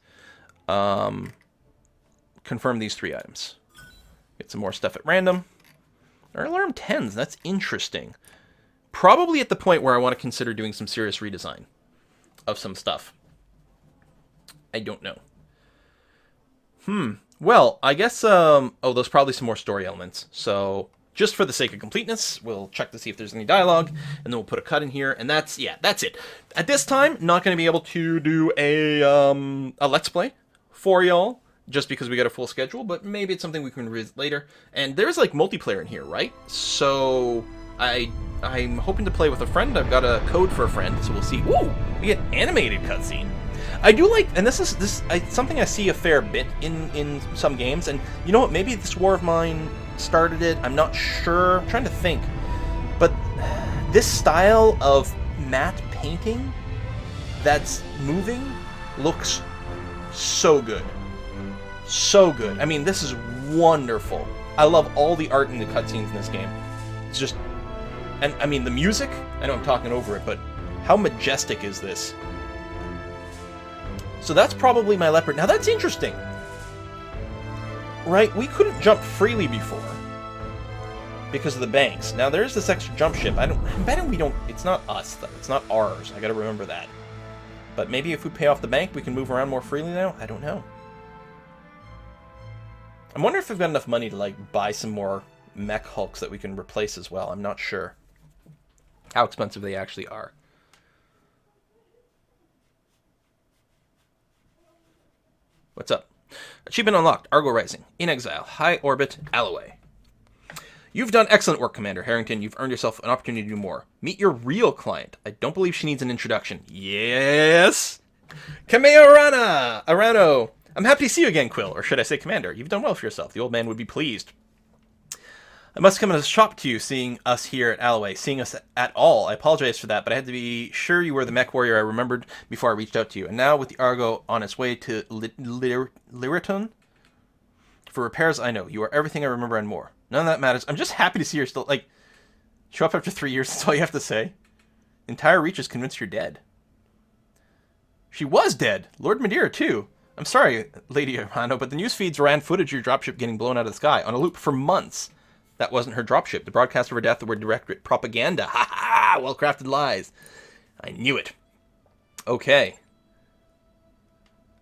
Confirm these 3 items. Get some more stuff at random. Our alarm 10s, that's interesting. Probably at the point where I want to consider doing some serious redesign of some stuff. I don't know. Well, I guess, oh, there's probably some more story elements. So, just for the sake of completeness, we'll check to see if there's any dialogue, and then we'll put a cut in here, and that's it. At this time, not going to be able to do a Let's Play for y'all, just because we got a full schedule, but maybe it's something we can revisit later. And there's, like, multiplayer in here, right? So, I'm hoping to play with a friend. I've got a code for a friend, so we'll see. Ooh, we get animated cutscene. I do like, and this is something I see a fair bit in some games, and you know what, maybe this War of Mine started it, I'm not sure, I'm trying to think, but this style of matte painting that's moving looks so good. So good. I mean, this is wonderful. I love all the art in the cutscenes in this game. It's just, and I mean, the music, I know I'm talking over it, but how majestic is this? So that's probably my leopard. Now that's interesting. Right? We couldn't jump freely before because of the banks. Now there's this extra jump ship. I'm betting we don't, it's not us though. It's not ours. I gotta remember that. But maybe if we pay off the bank, we can move around more freely now? I don't know. I'm wondering if we've got enough money to, like, buy some more mech hulks that we can replace as well. I'm not sure how expensive they actually are. What's up? Achievement unlocked. Argo Rising. In Exile. High Orbit. Alloway. You've done excellent work, Commander Harrington. You've earned yourself an opportunity to do more. Meet your real client. I don't believe she needs an introduction. Yes! Kameo Arano! I'm happy to see you again, Quill. Or should I say Commander? You've done well for yourself. The old man would be pleased. I must come as a shock to you seeing us here at Alloway. Seeing us at all. I apologize for that, but I had to be sure you were the mech warrior I remembered before I reached out to you. And now, with the Argo on its way to Lyriton, for repairs, I know. You are everything I remember and more. None of that matters. I'm just happy to see her still, like, show up after 3 years. That's all you have to say. Entire Reach is convinced you're dead. She was dead. Lord Madeira, too. I'm sorry, Lady Arano, but the news feeds ran footage of your dropship getting blown out of the sky on a loop for months. That wasn't her dropship. The broadcasts of her death were direct propaganda. Ha ha! Well-crafted lies. I knew it. Okay.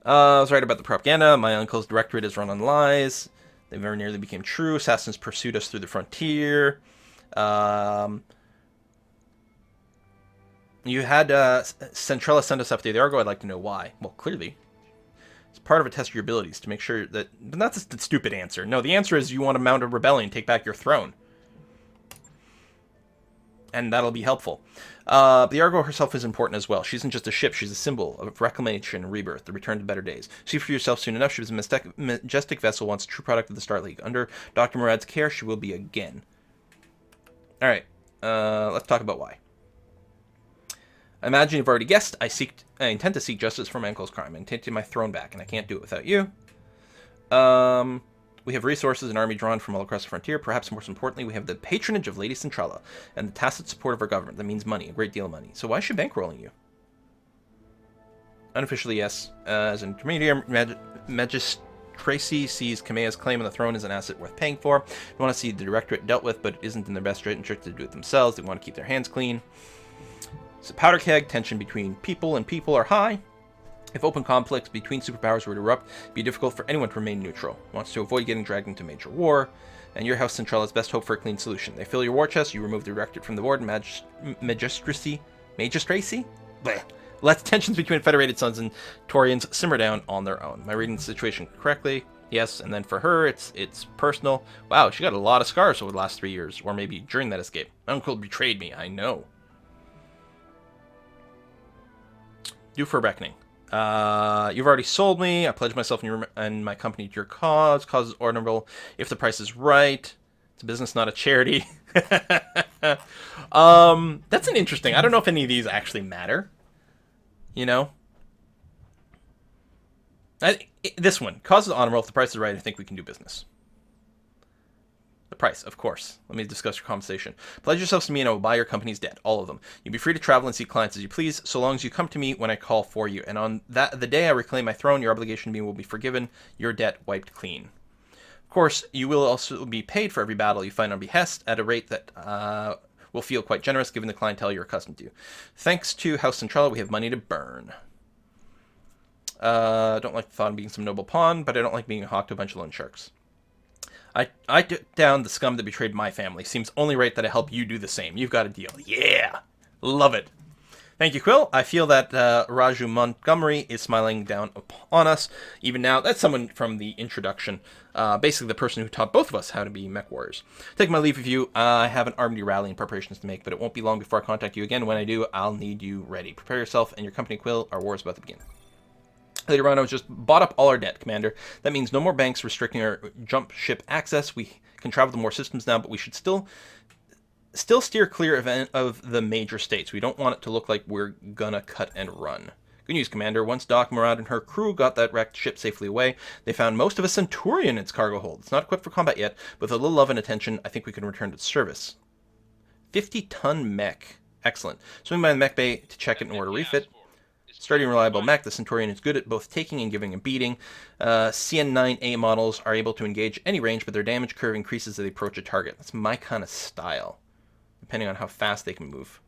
I was right about the propaganda. My uncle's directorate is run on lies. They very nearly became true. Assassins pursued us through the frontier. You had Centrella send us up to the Argo. I'd like to know why. Well, clearly. It's part of a test of your abilities to make sure that... But that's a stupid answer. No, the answer is you want to mount a rebellion, take back your throne. and that'll be helpful. The Argo herself is important as well. She isn't just a ship, she's a symbol of reclamation and rebirth, the return to better days. See for yourself soon enough, she was a majestic vessel, once a true product of the Star League. Under Dr. Murad's care, she will be again. Alright, let's talk about why. I imagine you've already guessed, I intend to seek justice for my uncle's crime. I intend to take my throne back, and I can't do it without you. We have resources, an army drawn from all across the frontier. Perhaps most importantly, we have the patronage of Lady Centrala and the tacit support of our government. That means money, a great deal of money. So why is she bankrolling you? Unofficially, yes. As an intermediary, Magistracy sees Kamea's claim on the throne as an asset worth paying for. They want to see the directorate dealt with, but it isn't in their best interest to do it themselves. They want to keep their hands clean. It's a powder keg. Tension between people and people are high. If open conflicts between superpowers were to erupt, it would be difficult for anyone to remain neutral. Wants to avoid getting dragged into major war, and your House Centrala's best hope for a clean solution. They fill your war chest, you remove the directorate from the board, and magistracy? Blech. Let tensions between Federated Sons and Torians simmer down on their own. Am I reading the situation correctly? Yes, and then for her, it's personal. Wow, she got a lot of scars over the last 3 years, or maybe during that escape. My uncle betrayed me, I know. Due for a reckoning. You've already sold me. I pledge myself and my company to your cause. Cause is honorable if the price is right. It's a business, not a charity. That's an interesting. I don't know if any of these actually matter. You know? This one. Cause is honorable if the price is right. I think we can do business. The price, of course. Let me discuss your compensation. Pledge yourselves to me and I will buy your company's debt, all of them. You'll be free to travel and see clients as you please, so long as you come to me when I call for you. And on the day I reclaim my throne, your obligation to me will be forgiven, your debt wiped clean. Of course, you will also be paid for every battle you fight on behest at a rate that will feel quite generous given the clientele you're accustomed to. Thanks to House Centrala, we have money to burn. Don't like the thought of being some noble pawn, but I don't like being a hawk to a bunch of loan sharks. I took down the scum that betrayed my family. Seems only right that I help you do the same. You've got a deal. Yeah! Love it. Thank you, Quill. I feel that Raju Montgomery is smiling down upon us. Even now, that's someone from the introduction. Basically the person who taught both of us how to be mech warriors. Take my leave of you. I have an army rallying preparations to make, but it won't be long before I contact you again. When I do, I'll need you ready. Prepare yourself and your company, Quill. Our war is about to begin. Later on, I was just bought up all our debt, Commander. That means no more banks restricting our jump ship access. We can travel to more systems now, but we should still steer clear of the major states. We don't want it to look like we're gonna cut and run. Good news, Commander. Once Doc Murad and her crew got that wrecked ship safely away, they found most of a Centurion in its cargo hold. It's not equipped for combat yet, but with a little love and attention, I think we can return to service. 50-ton mech. Excellent. Swing by the mech bay to check it in order to refit. Sturdy and reliable mech, the Centurion is good at both taking and giving a beating. CN9A models are able to engage any range, but their damage curve increases as they approach a target. That's my kind of style, depending on how fast they can move.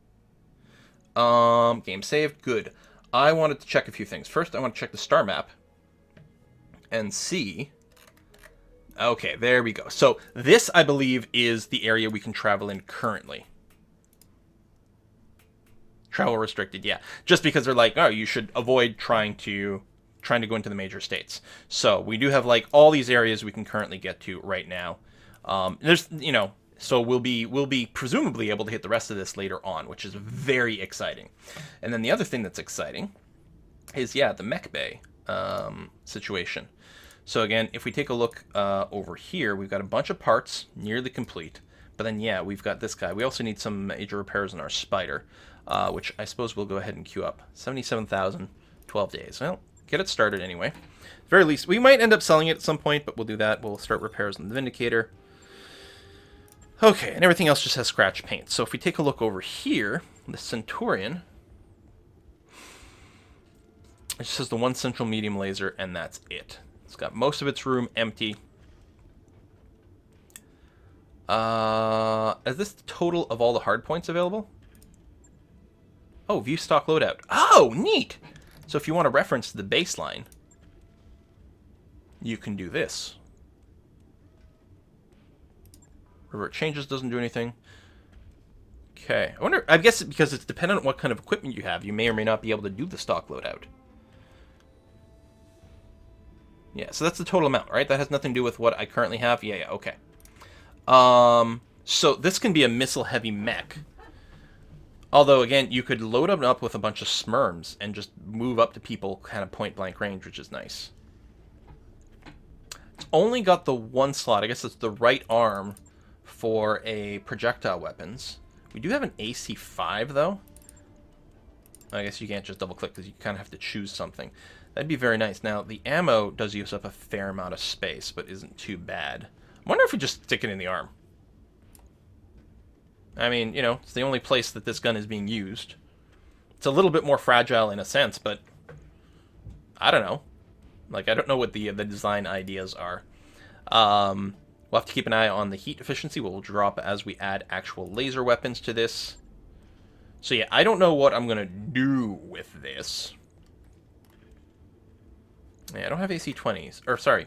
Game saved. Good. I wanted to check a few things. First, I want to check the star map and see... Okay, there we go. So this, I believe, is the area we can travel in currently. Travel restricted, yeah. Just because they're like, oh, you should avoid trying to go into the major states. So we do have like all these areas we can currently get to right now. There's, you know, so we'll be presumably able to hit the rest of this later on, which is very exciting. And then the other thing that's exciting is, yeah, the mech bay situation. So again, if we take a look over here, we've got a bunch of parts nearly complete. But then, yeah, we've got this guy. We also need some major repairs on our spider. Which I suppose we'll go ahead and queue up. 77,000, 12 days. Well, get it started anyway. At the very least, we might end up selling it at some point, but we'll do that. We'll start repairs on the Vindicator. Okay, and everything else just has scratch paint. So if we take a look over here, the Centurion, it just has the one central medium laser, and that's it. It's got most of its room empty. Is this the total of all the hard points available? Oh, view stock loadout. Oh, neat! So if you want to reference the baseline, you can do this. Revert changes doesn't do anything. Okay. I wonder, I guess because it's dependent on what kind of equipment you have, you may or may not be able to do the stock loadout. Yeah, so that's the total amount, right? That has nothing to do with what I currently have. Yeah, okay. So this can be a missile-heavy mech. Although, again, you could load them up with a bunch of Smurms and just move up to people kind of point-blank range, which is nice. It's only got the one slot. I guess it's the right arm for a projectile weapons. We do have an AC5, though. I guess you can't just double-click because you kind of have to choose something. That'd be very nice. Now, the ammo does use up a fair amount of space, but isn't too bad. I wonder if we just stick it in the arm. I mean, you know, it's the only place that this gun is being used. It's a little bit more fragile in a sense, but I don't know. Like, I don't know what the design ideas are. We'll have to keep an eye on the heat efficiency. We'll drop as we add actual laser weapons to this. So yeah, I don't know what I'm going to do with this. Yeah, I don't have AC-20s. Or, sorry.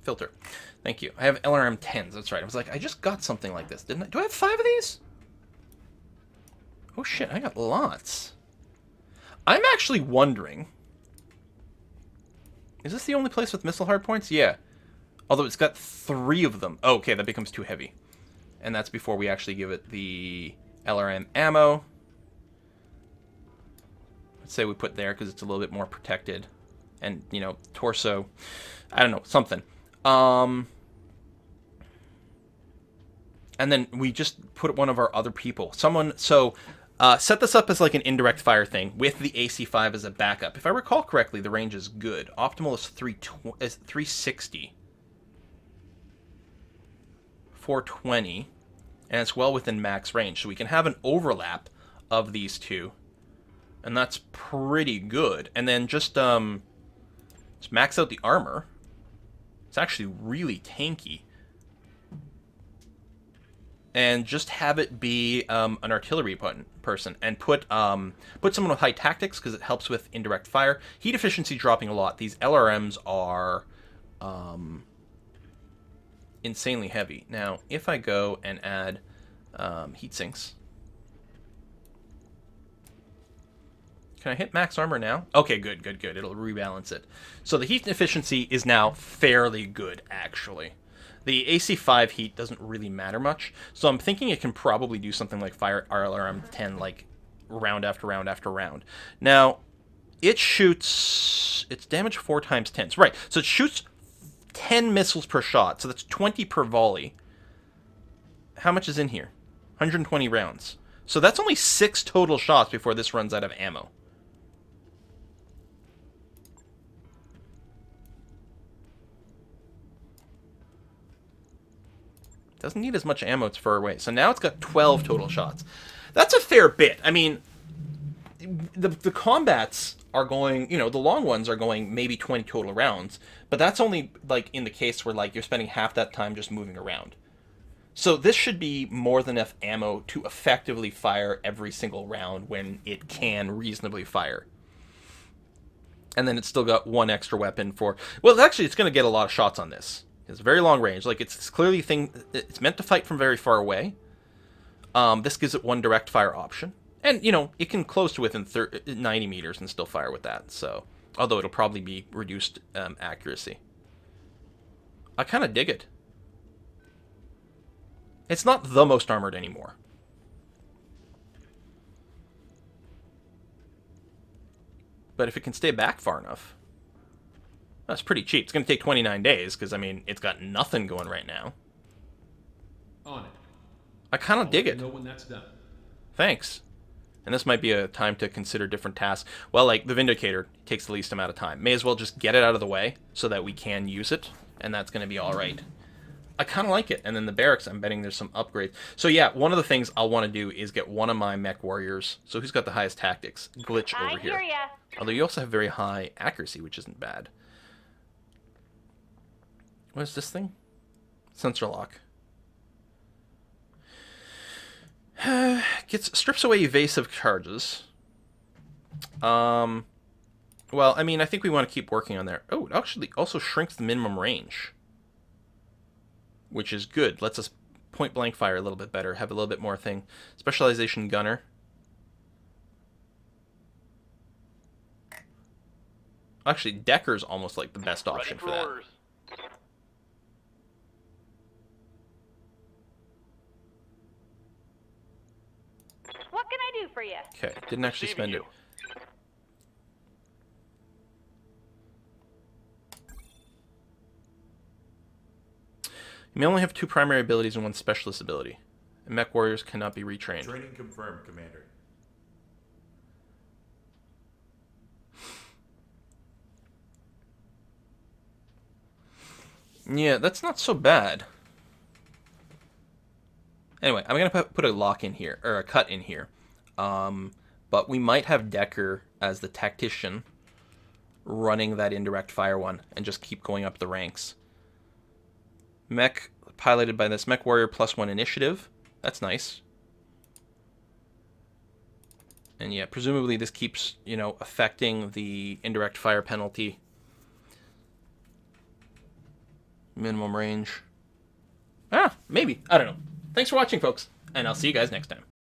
Filter. Thank you. I have LRM-10s. That's right. I was like, I just got something like this, didn't I? Do I have 5 of these? Oh, shit. I got lots. I'm actually wondering... Is this the only place with missile hardpoints? Yeah. Although it's got 3 of them. Oh, okay, that becomes too heavy. And that's before we actually give it the LRM ammo. Let's say we put there because it's a little bit more protected. And, you know, torso. I don't know, something. And then we just put one of our other people. Someone, so set this up as like an indirect fire thing with the AC5 as a backup. If I recall correctly, the range is good. Optimal is 360. 420. And it's well within max range. So we can have an overlap of these two. And that's pretty good. And then just max out the armor. It's actually really tanky. And just have it be an artillery person. And put someone with high tactics, because it helps with indirect fire. Heat efficiency dropping a lot. These LRMs are insanely heavy. Now, if I go and add heat sinks. Can I hit max armor now? Okay, good. It'll rebalance it. So the heat efficiency is now fairly good, actually. The AC5 heat doesn't really matter much, so I'm thinking it can probably do something like fire RLRM 10, like round after round after round. Now, it shoots... It's damage 4 times 10. So, right, so it shoots 10 missiles per shot, so that's 20 per volley. How much is in here? 120 rounds. So that's only 6 total shots before this runs out of ammo. Doesn't need as much ammo, it's far away. So now it's got 12 total shots. That's a fair bit. I mean, the combats are going, you know, the long ones are going maybe 20 total rounds. But that's only, like, in the case where, like, you're spending half that time just moving around. So this should be more than enough ammo to effectively fire every single round when it can reasonably fire. And then it's still got 1 extra weapon for... Well, actually, it's going to get a lot of shots on this. It's very long range. Like, it's clearly it's meant to fight from very far away. This gives it 1 direct fire option. And, you know, it can close to within 90 meters and still fire with that. So, although it'll probably be reduced accuracy. I kind of dig it. It's not the most armored anymore. But if it can stay back far enough... That's pretty cheap. It's going to take 29 days, because, I mean, it's got nothing going right now. On it. I kind of dig it. Know when that's done. Thanks. And this might be a time to consider different tasks. Well, like, the Vindicator takes the least amount of time. May as well just get it out of the way, so that we can use it, and that's going to be alright. I kind of like it. And then the barracks, I'm betting there's some upgrades. So yeah, one of the things I'll want to do is get one of my mech warriors. So who's got the highest tactics? Glitch over here. I hear ya. Although you also have very high accuracy, which isn't bad. What is this thing? Sensor lock. Strips away evasive charges. Well, I mean, I think we want to keep working on there. Oh, it actually also shrinks the minimum range, which is good. Lets us point blank fire a little bit better. Have a little bit more thing. Specialization gunner. Actually, Decker's almost like the best option for that. What can I for you. Okay, didn't actually spend it. You may only have 2 primary abilities and 1 specialist ability. And mech warriors cannot be retrained. Training confirmed, Commander. Yeah, that's not so bad. Anyway, I'm going to put a lock in here, or a cut in here. But we might have Decker as the tactician running that indirect fire one and just keep going up the ranks. Mech piloted by this mech warrior +1 initiative. That's nice. And yeah, presumably this keeps, you know, affecting the indirect fire penalty. Minimum range. Maybe. I don't know. Thanks for watching, folks, and I'll see you guys next time.